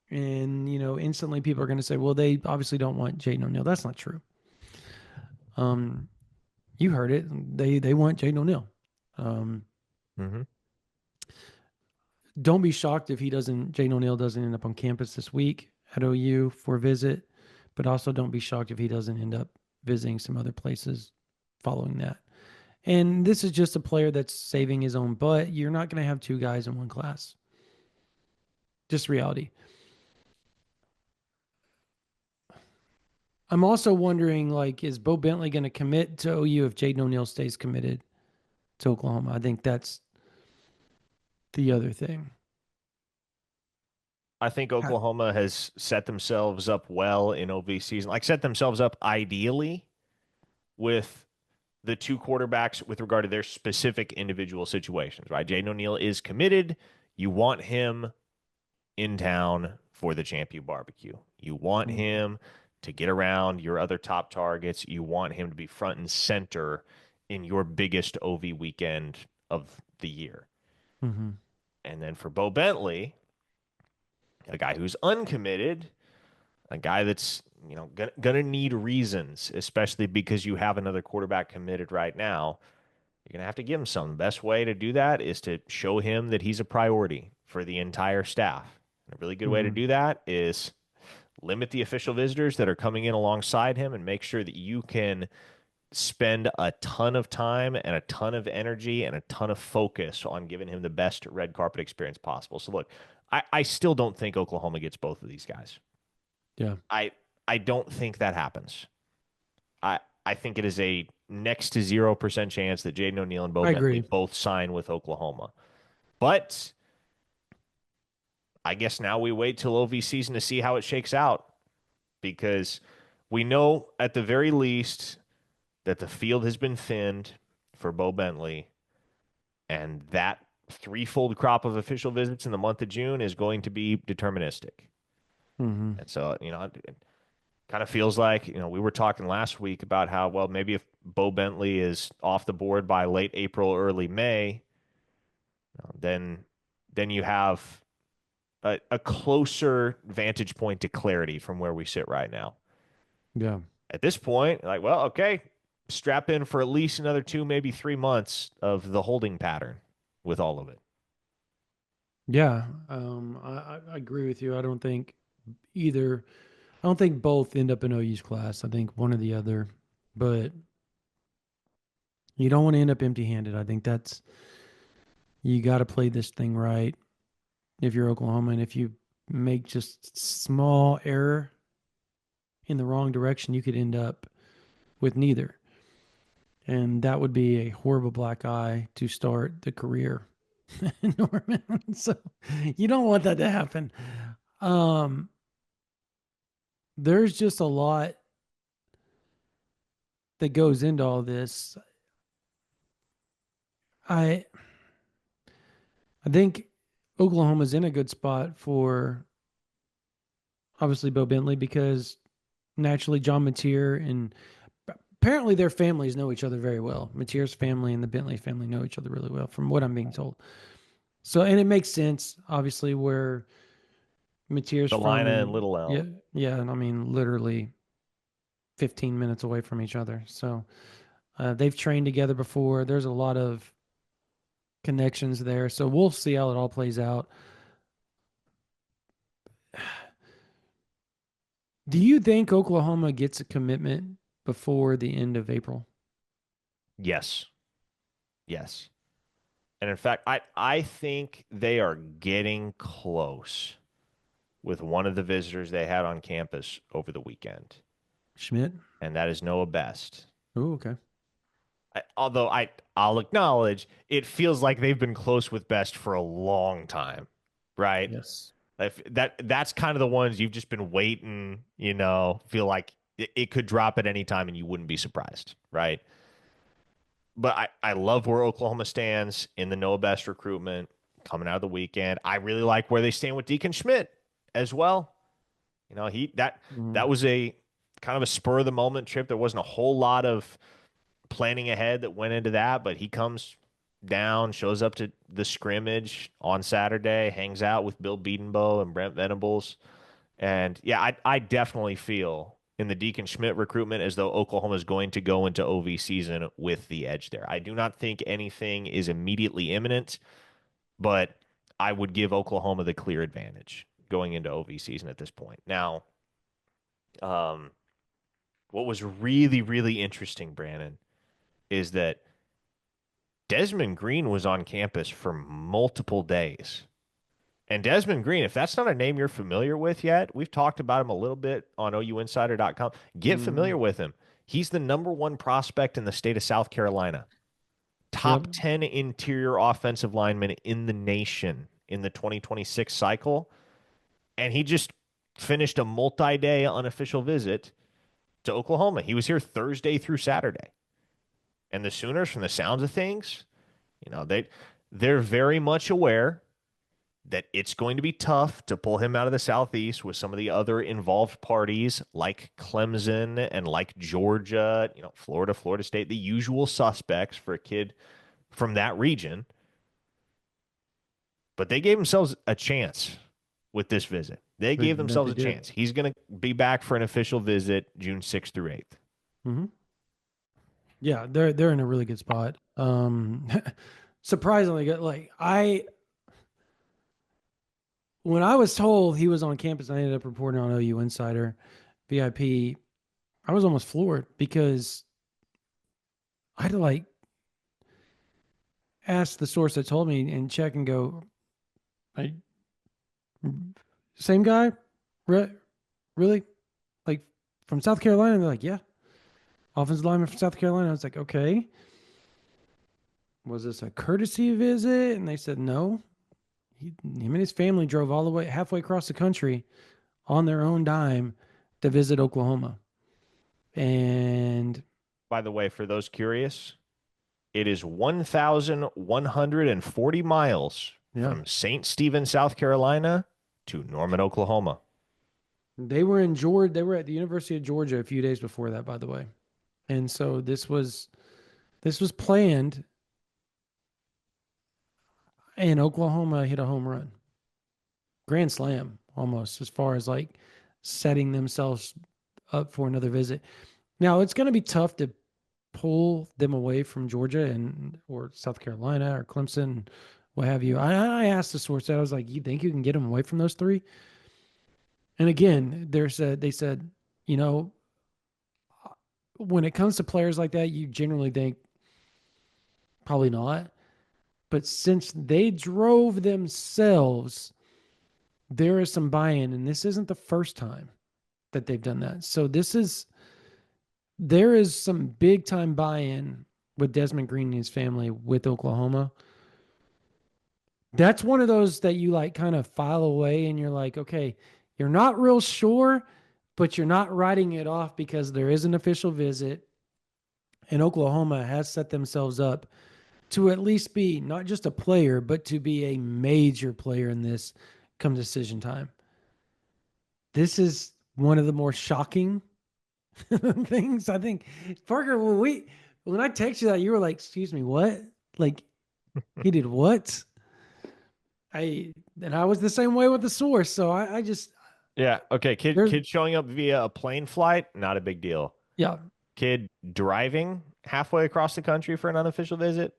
and instantly people are going to say, well, they obviously don't want Jaden O'Neal. That's not true. Um, you heard it. They want Jaden O'Neal. Um, Hmm. don't be shocked if Jaden O'Neal doesn't end up on campus this week at OU for a visit, but also don't be shocked if he doesn't end up visiting some other places following that. And this is just a player that's saving his own butt. You're not going to have two guys in one class. Just reality. I'm also wondering, like, is Bo Bentley going to commit to OU if Jaden O'Neal stays committed to Oklahoma? I think that's the other thing. I think Oklahoma has set themselves up well in OV season, like set themselves up ideally with the two quarterbacks with regard to their specific individual situations, right? Jaden O'Neal is committed. You want him in town for the Champion Barbecue. You want him to get around your other top targets. You want him to be front and center in your biggest OV weekend of the year. Mm-hmm. And then for Bo Bentley, a guy who's uncommitted, a guy that's gonna need reasons, especially because you have another quarterback committed right now. You're gonna have to give him some. The best way to do that is to show him that he's a priority for the entire staff. And a really good way to Mm-hmm. do that is limit the official visitors that are coming in alongside him and make sure that you can spend a ton of time and a ton of energy and a ton of focus on giving him the best red carpet experience possible. So look, I still don't think Oklahoma gets both of these guys. Yeah, I I don't think that happens. I think it is a next to 0% chance that Jaden O'Neal and Bo I Bentley agree. both sign with Oklahoma. But I guess now we wait till OV season to see how it shakes out because we know at the very least that the field has been thinned for Bo Bentley, and that threefold crop of official visits in the month of June is going to be deterministic. Mm-hmm. And so, it kind of feels like, we were talking last week about how, well, maybe if Bo Bentley is off the board by late April, early May, then you have a closer vantage point to clarity from where we sit right now. Yeah, At this point, like, well, okay, strap in for at least another 2, maybe 3 months of the holding pattern with all of it. yeah. I agree with you. I don't think either. I don't think both end up in OU's class. I think one or the other, but you don't want to end up empty-handed. I think you got to play this thing right if you're Oklahoma, and if you make just small error in the wrong direction, you could end up with neither. And that would be a horrible black eye to start the career in Norman. So you don't want that to happen. Um, there's just a lot that goes into all this. I I think Oklahoma's in a good spot for obviously Bo Bentley because naturally John Mateer and apparently their families know each other very well. Matier's family and the Bentley family know each other really well, from what I'm being told. So, and it makes sense, obviously, where Matier's The from, Lina and and Little yeah, Elm. yeah, and I mean literally 15 minutes away from each other. So they've trained together before. There's a lot of connections there. So we'll see how it all plays out. Do you think Oklahoma gets a commitment before the end of April? Yes. Yes. And in fact, I think they are getting close with one of the visitors they had on campus over the weekend, Schmidt? and that is Noah Best. Oh, okay. Although I'll acknowledge it feels like they've been close with Best for a long time, right? Yes. That's kind of the ones you've just been waiting, feel like it could drop at any time and you wouldn't be surprised, right? But I love where Oklahoma stands in the Noah Best recruitment coming out of the weekend. I really like where they stand with Deacon Schmidt as well. That was a kind of a spur of the moment trip. There wasn't a whole lot of planning ahead that went into that, but he comes down, shows up to the scrimmage on Saturday, hangs out with Bill Bedenbaugh and Brent Venables. And yeah, I definitely feel in the Deacon Schmidt recruitment as though Oklahoma is going to go into OV season with the edge there. I do not think anything is immediately imminent, but I would give Oklahoma the clear advantage going into OV season at this point. Now, what was really, really interesting, Brandon, is that Desmond Green was on campus for multiple days. And Desmond Green, if that's not a name you're familiar with yet, we've talked about him a little bit on OUinsider.com. Get Mm-hmm. familiar with him. He's the number one prospect in the state of South Carolina. Yep. Top 10 interior offensive lineman in the nation in the 2026 cycle. And he just finished a multi-day unofficial visit to Oklahoma. He was here Thursday through Saturday. And the Sooners, from the sounds of things, they're very much aware that it's going to be tough to pull him out of the Southeast with some of the other involved parties like Clemson and like Georgia, Florida, Florida State, the usual suspects for a kid from that region. But they gave themselves a chance with this visit. They gave That themselves they a did. chance. He's going to be back for an official visit June 6th through 8th. Mm-hmm. Yeah, they're in a really good spot. Surprisingly good. Like when I was told he was on campus, I ended up reporting on OU Insider, VIP. I was almost floored because I had to like ask the source that told me and check and go, I, same guy, really? Like from South Carolina? And they're like, yeah, offensive lineman from South Carolina. I was like, okay. Was this a courtesy visit? And they said no. Him and his family drove all the way halfway across the country on their own dime to visit Oklahoma. And By the way, for those curious, it is 1,140 miles yeah, from St. Stephen, South Carolina to Norman, Oklahoma. they were in Georgia. They were at the University of Georgia a few days before that, by the way. And so this was planned, and Oklahoma hit a home run, grand slam almost, as far as like setting themselves up for another visit. Now it's going to be tough to pull them away from Georgia and or South Carolina or Clemson, what have you. I asked the source that I was like, you think you can get them away from those three? And again, they said, you know, when it comes to players like that, you generally think probably not. But since they drove themselves, there is some buy-in, and this isn't the first time that they've done that. So there is some big time buy-in with Desmond Green and his family with Oklahoma. That's one of those that you like kind of file away and you're like, okay, you're not real sure, but you're not writing it off because there is an official visit. And Oklahoma has set themselves up to at least be not just a player, but to be a major player in this come decision time. This is one of the more shocking things. I think Parker, when I texted you that, you were like, "Excuse me, what? Like he did what?" I was the same way with the source. So I just Yeah. Okay. there's Kid showing up via a plane flight, not a big deal. yeah Kid driving halfway across the country for an unofficial visit,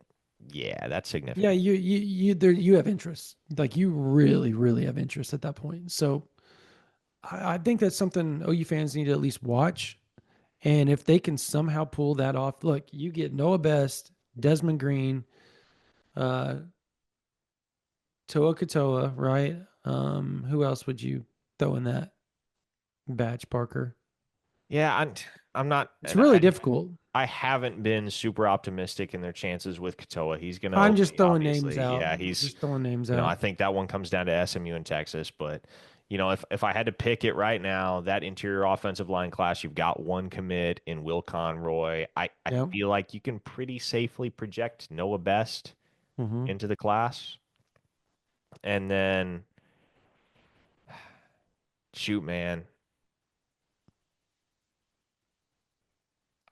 yeah, that's yeah significant. you have interest. Like you really have interest at that point. So I think that's something OU fans need to at least watch. And if they can somehow pull that off, look, you get Noah Best, Desmond Green, uh, Toa Katoa, right? Who else would you throw in that batch, Parker? Yeah, I'm not, It's and really difficult. I haven't been super optimistic in their chances with Katoa. He's gonna I'm just OB, throwing names obviously. out. Yeah, he's Just throwing names out. I think that one comes down to SMU and Texas. But if I had to pick it right now, that interior offensive line class, you've got one commit in Will Conroy. I Yeah. feel like you can pretty safely project Noah Best Hmm. into the class, and then shoot, man,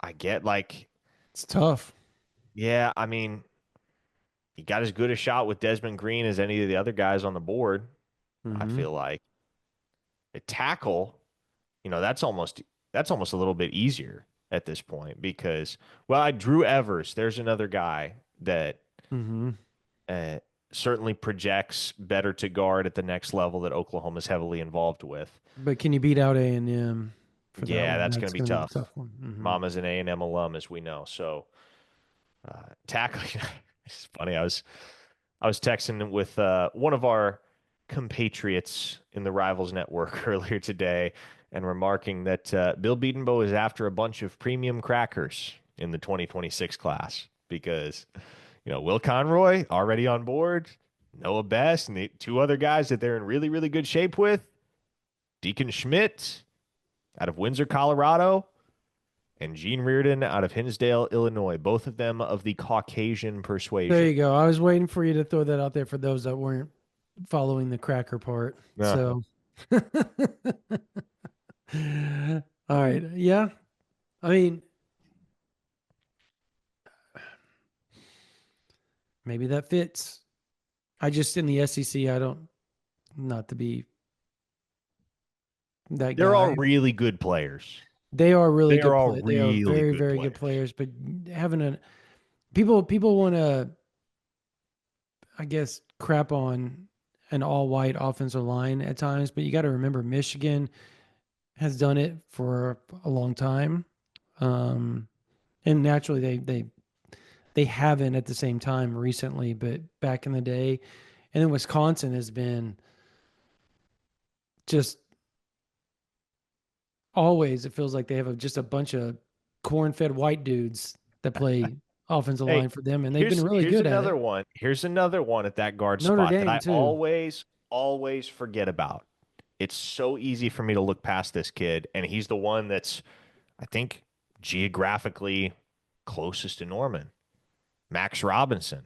I get like, It's tough. yeah, I mean, he got as good a shot with Desmond Green as any of the other guys on the board. I Hmm. feel like a tackle, that's almost a little bit easier at this point because, well, I Drew Evers. There's another guy that Hmm. uh, certainly projects better to guard at the next level that Oklahoma's heavily involved with. But can you beat out A&M for that Yeah, one? that's going That's to be going to be the tough. tough one. Hmm. Mama's an A&M alum, as we know. So tackling, it's funny. I was texting with one of our compatriots in the Rivals Network earlier today and remarking that Bill Bedenbaugh is after a bunch of premium crackers in the 2026 class because, Will Conroy already on board, Noah Best, and the two other guys that they're in really, really good shape with, Deacon Schmidt out of Windsor, Colorado, and Gene Reardon out of Hinsdale, Illinois, both of them of the Caucasian There persuasion. you go. I was waiting for you to throw that out there for those that weren't following the cracker part. Yeah. So, all right. Yeah. I mean, maybe that fits. I just, in the SEC, I don't, not to be that They're all guy. really good players. They are really They are good all play. They are really good very good players. players, but having a people want to, I guess, crap on an all white offensive line at times, but you got to remember Michigan has done it for a long time. Um, and naturally they haven't at the same time recently, but back in the day. And then Wisconsin has been just always, it feels like they have just a bunch of corn-fed white dudes that play offensive Hey, line for them, and they've been here's really here's good at it. another one. Here's another one at that guard Notre spot that Dame I too. always forget about. It's so easy for me to look past this kid, and he's the one that's, I think, geographically closest to Norman. Max Robinson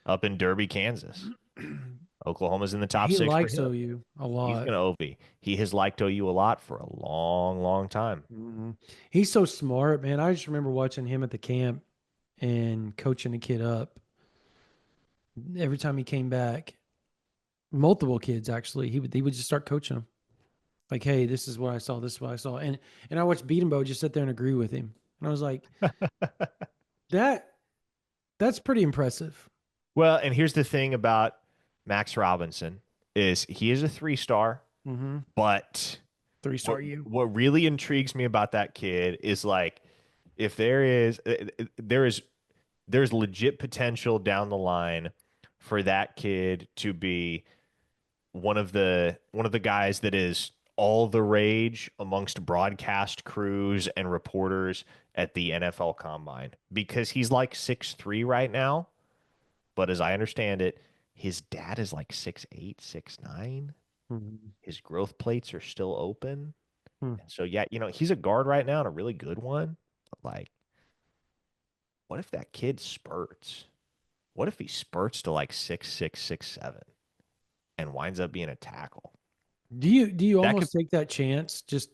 up in Derby, Kansas. Oklahoma's in the top He six for likes him. OU a He's lot. going to OB. He has liked OU a lot for a long, long time. Mhm. He's so smart, man. I just remember watching him at the camp and coaching the kid up. Every time he came back, multiple kids actually, he would just start coaching them. Like, hey, this is what I saw, this is what I saw. And I watched Beatenbow just sit there and agree with him. And I was like, that that's pretty impressive. Well, and here's the thing about Max Robinson is he is a 3-star, Mm-hmm. but Three what star you. what really intrigues me about that kid is like if there's legit potential down the line for that kid to be one of the guys that is all the rage amongst broadcast crews and reporters at the NFL Combine because he's like 6'3" right now, but as I understand it, his dad is like 6'8", 6'9". Mm-hmm. His growth plates are still open. Hmm. And so yeah, he's a guard right now and a really good one. But like, what if that kid spurts? What if he spurts to like 6'6", 6'7", and winds up being a tackle? Do you That could almost take that chance just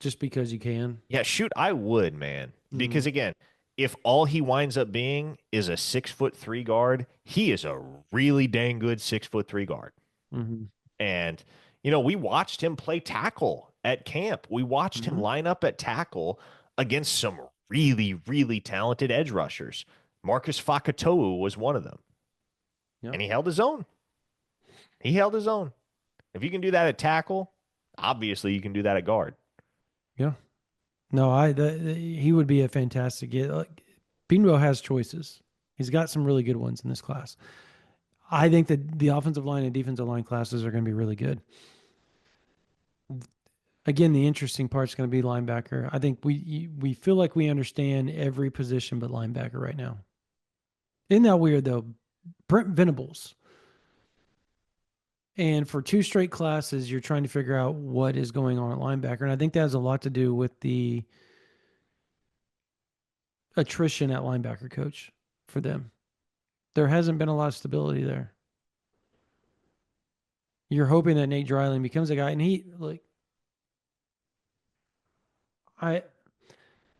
just because you can. Yeah, shoot, I would, man. Mm-hmm. Because again, if all he winds up being is a 6'3" guard, he is a really dang good 6'3" guard. Mm-hmm. And, we watched him play tackle at camp. We watched him Mm-hmm. line up at tackle against some really, really talented edge rushers. Marcus Fakatoa was one of them. Yep. And he held his own. He held his own. If you can do that at tackle, obviously you can do that at guard. Yeah. No, he would be a fantastic get. Like, Beanwell has choices. He's got some really good ones in this class. I think that the offensive line and defensive line classes are going to be really good. Again, the interesting part is going to be linebacker. I think we feel like we understand every position but linebacker right now. Isn't that weird though? Brent Venables. And for two straight classes, you're trying to figure out what is going on at linebacker. And I think that has a lot to do with the attrition at linebacker coach for them. There hasn't been a lot of stability there. You're hoping that Nate Dryling becomes a guy, and I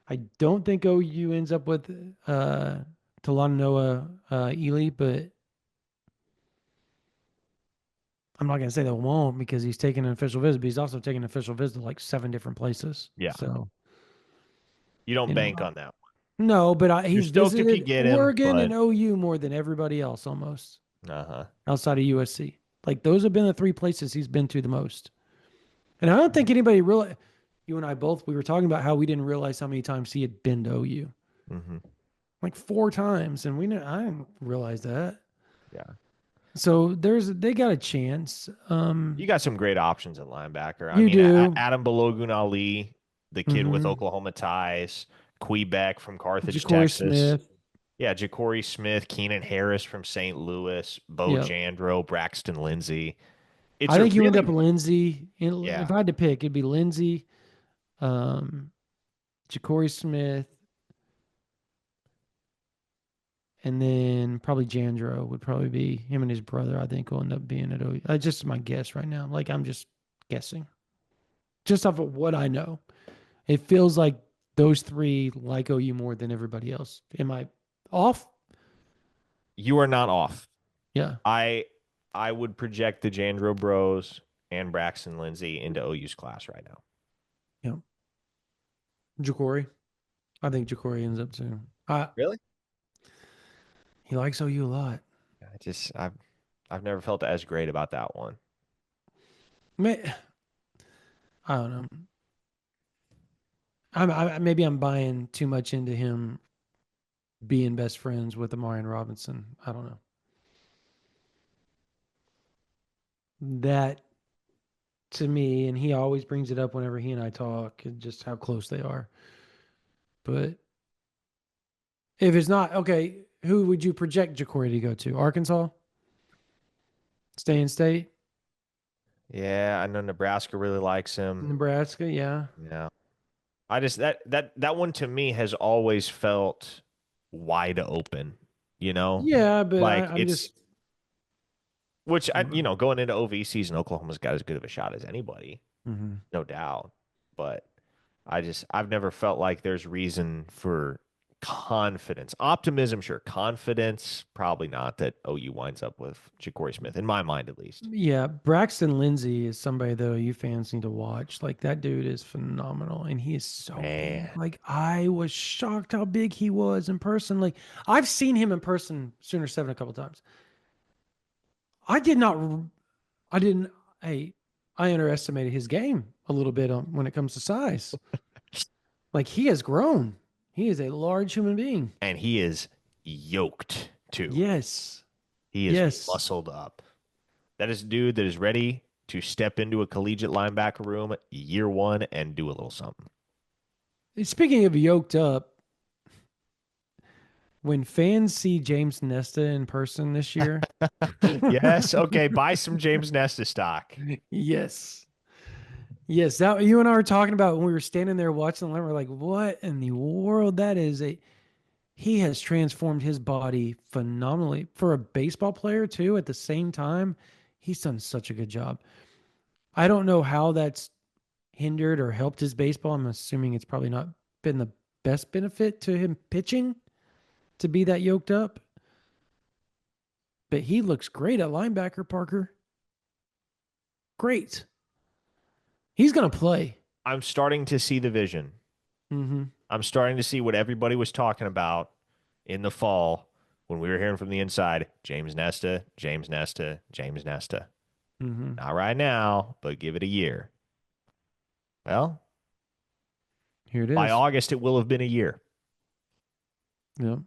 I don't think OU ends up with Talanoa Ely, but I'm not gonna say they won't because he's taking an official visit, but he's also taking an official visit to like 7 different places. Yeah. So You don't you know, bank on that. no, but You're he's stoked if you visited get him, Oregon but and OU more than everybody else almost uh-huh. outside of USC. Like those have been the 3 places he's been to the most. And I don't think anybody really, you and I both, we were talking about how we didn't realize how many times he had been to OU. Mm-hmm. Like 4 times. And I didn't realize that. Yeah. So they got a chance. You got some great options at linebacker. I You mean, do. Adam Balogun Ali, the kid with Mm-hmm. Oklahoma ties, Quebec from Carthage, Ja'Cory Texas. Smith. Yeah, Ja'Cory Smith, Keenan Harris from St. Louis, Bo Yep. Jandro, Braxton Lindsey. It's I a think you end up really, Lindsey. yeah. If I had to pick, it'd be Lindsey, um, Ja'Cory Smith, and then probably Jandro would probably be him and his brother. I think will end up being at OU. Just my guess right now. Like I'm just guessing, just off of what I know. It feels like those 3 like OU more than everybody else. Am I off? You are not off. Yeah. I would project the Jandro Bros and Braxton Lindsey into OU's class right now. Yeah. Ja'Cory. I think Ja'Cory ends up too. Really? He likes OU a lot. I've never felt as great about that one. I don't know. Maybe I'm buying too much into him being best friends with Amarian Robinson. I don't know. That to me, and he always brings it up whenever he and I talk, just how close they are. But if it's not okay, who would you project Ja'Cory to go to? Arkansas? Stay in state? Yeah, I know Nebraska really likes him. Nebraska? Yeah. Yeah. I just that one to me has always felt wide open, you know? Yeah, but Like I'm it's just which going into OV season, Oklahoma's got as good of a shot as anybody, mm-hmm. no doubt. But I've never felt like there's reason for confidence. Optimism, sure. Confidence, probably not that OU winds up with Ja'Cory Smith, in my mind at least. Yeah, Braxton Lindsey is somebody though you fans need to watch. Like that dude is phenomenal, and he is so big. Man. Like I was shocked how big he was in person. Like I've seen him in person, Sooner 7 a couple times. I did not. I didn't. Hey, I underestimated his game a little bit on when it comes to size. Like he has grown. He is a large human being. And he is yoked too. Yes. He is Yes. muscled up. That is a dude that is ready to step into a collegiate linebacker room year 1 and do a little something. Speaking of yoked up, when fans see James Nesta in person this year, Yes. Okay. Buy some James Nesta stock. yes. Yes, that you and I were talking about when we were standing there watching the line. We're like, what in the world? He has transformed his body phenomenally for a baseball player too. At the same time, he's done such a good job. I don't know how that's hindered or helped his baseball. I'm assuming it's probably not been the best benefit to him pitching to be that yoked up. But he looks great at linebacker, Parker. Great. He's going to play. I'm starting to see the vision. Mm-hmm. I'm starting to see what everybody was talking about in the fall when we were hearing from the inside. James Nesta, James Nesta, James Nesta. Mm-hmm. Not right now, but give it a year. Well, Here it is. by August, it will have been a year. Yep.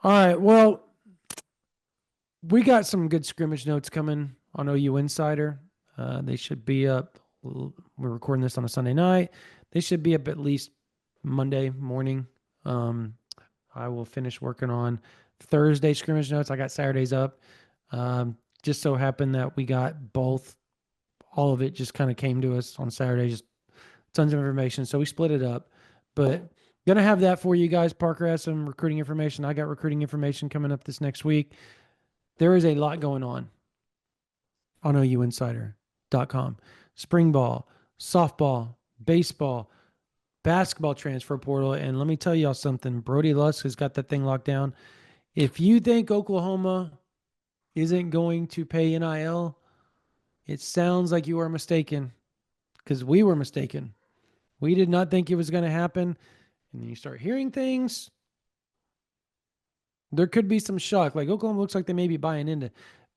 All right. Well, we got some good scrimmage notes coming on OU Insider. They should be up. We're recording this on a Sunday night. They should be up at least Monday morning. I will finish working on Thursday scrimmage notes. I got Saturdays up. Just so happened that we got both. All of it just kind of came to us on Saturday. Just tons of information. So we split it up. But going to have that for you guys. Parker has some recruiting information. I got recruiting information coming up this next week. There is a lot going on OUinsider.com. Spring ball, softball, baseball, basketball transfer portal. And let me tell y'all something. Brody Lusk has got that thing locked down. If you think Oklahoma isn't going to pay NIL, it sounds like you are mistaken, because we were mistaken. We did not think it was going to happen. And then you start hearing things. There could be some shock. Like Oklahoma looks like they may be buying into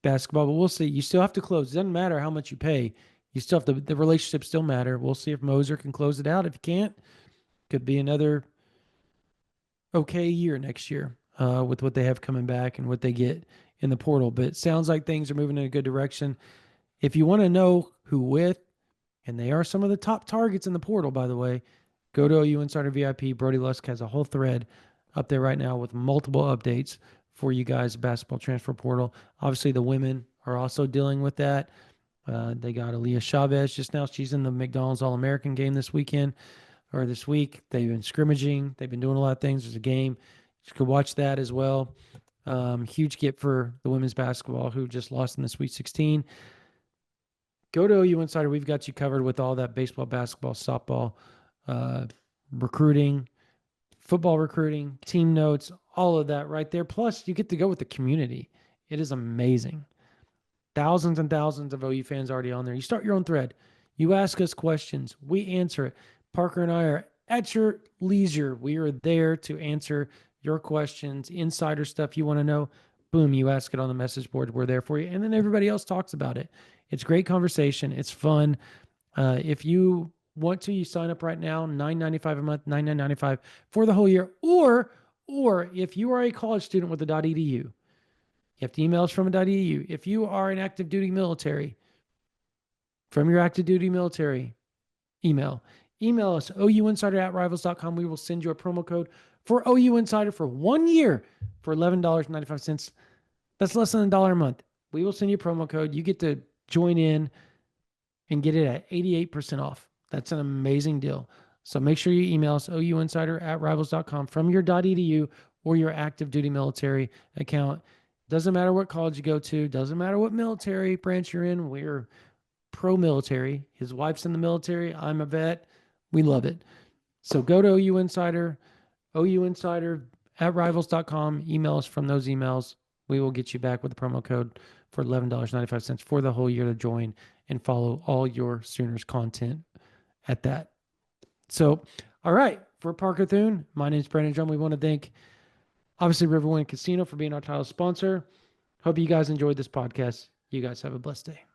basketball, but we'll see. You still have to close. It doesn't matter how much you pay. You still have to, the relationships still matter. We'll see if Moser can close it out. If you can't, could be another okay year next year with what they have coming back and what they get in the portal. But it sounds like things are moving in a good direction. If you want to know who with, and they are some of the top targets in the portal, by the way, go to OU Insider VIP. Brody Lusk has a whole thread up there right now with multiple updates for you guys, basketball transfer portal. Obviously, the women are also dealing with that. They got Aaliyah Chavez just now. She's in the McDonald's All-American game this weekend or this week. They've been scrimmaging. They've been doing a lot of things. There's a game. You could watch that as well. Huge get for the women's basketball who just lost in the Sweet 16. Go to OU Insider. We've got you covered with all that baseball, basketball, softball, recruiting, football recruiting, team notes, all of that right there. Plus, you get to go with the community. It is amazing. Thousands and thousands of OU fans already on there. You start your own thread. You ask us questions. We answer it. Parker and I are at your leisure. We are there to answer your questions, insider stuff you want to know. Boom, you ask it on the message board. We're there for you. And then everybody else talks about it. It's great conversation. It's fun. If you want to, you sign up right now, $9.95 a month, $99.95 for the whole year. Or if you are a college student with a .edu, you have to email us from a .edu. If you are an active duty military, from your active duty military email us, ouinsider@rivals.com. We will send you a promo code for OU Insider for 1 year for $11.95. That's less than $1 a month. We will send you a promo code. You get to join in and get it at 88% off. That's an amazing deal. So make sure you email us, ouinsider@rivals.com from your .edu or your active duty military account. Doesn't matter what college you go to. Doesn't matter what military branch you're in. We're pro-military. His wife's in the military. I'm a vet. We love it. So go to OU Insider, ouinsider@rivals.com. Email us from those emails. We will get you back with the promo code for $11.95 for the whole year to join and follow all your Sooners content at that. So, all right, for Parker Thune, my name is Brandon Drum. We want to thank, obviously, Riverwind Casino for being our title sponsor. Hope you guys enjoyed this podcast. You guys have a blessed day.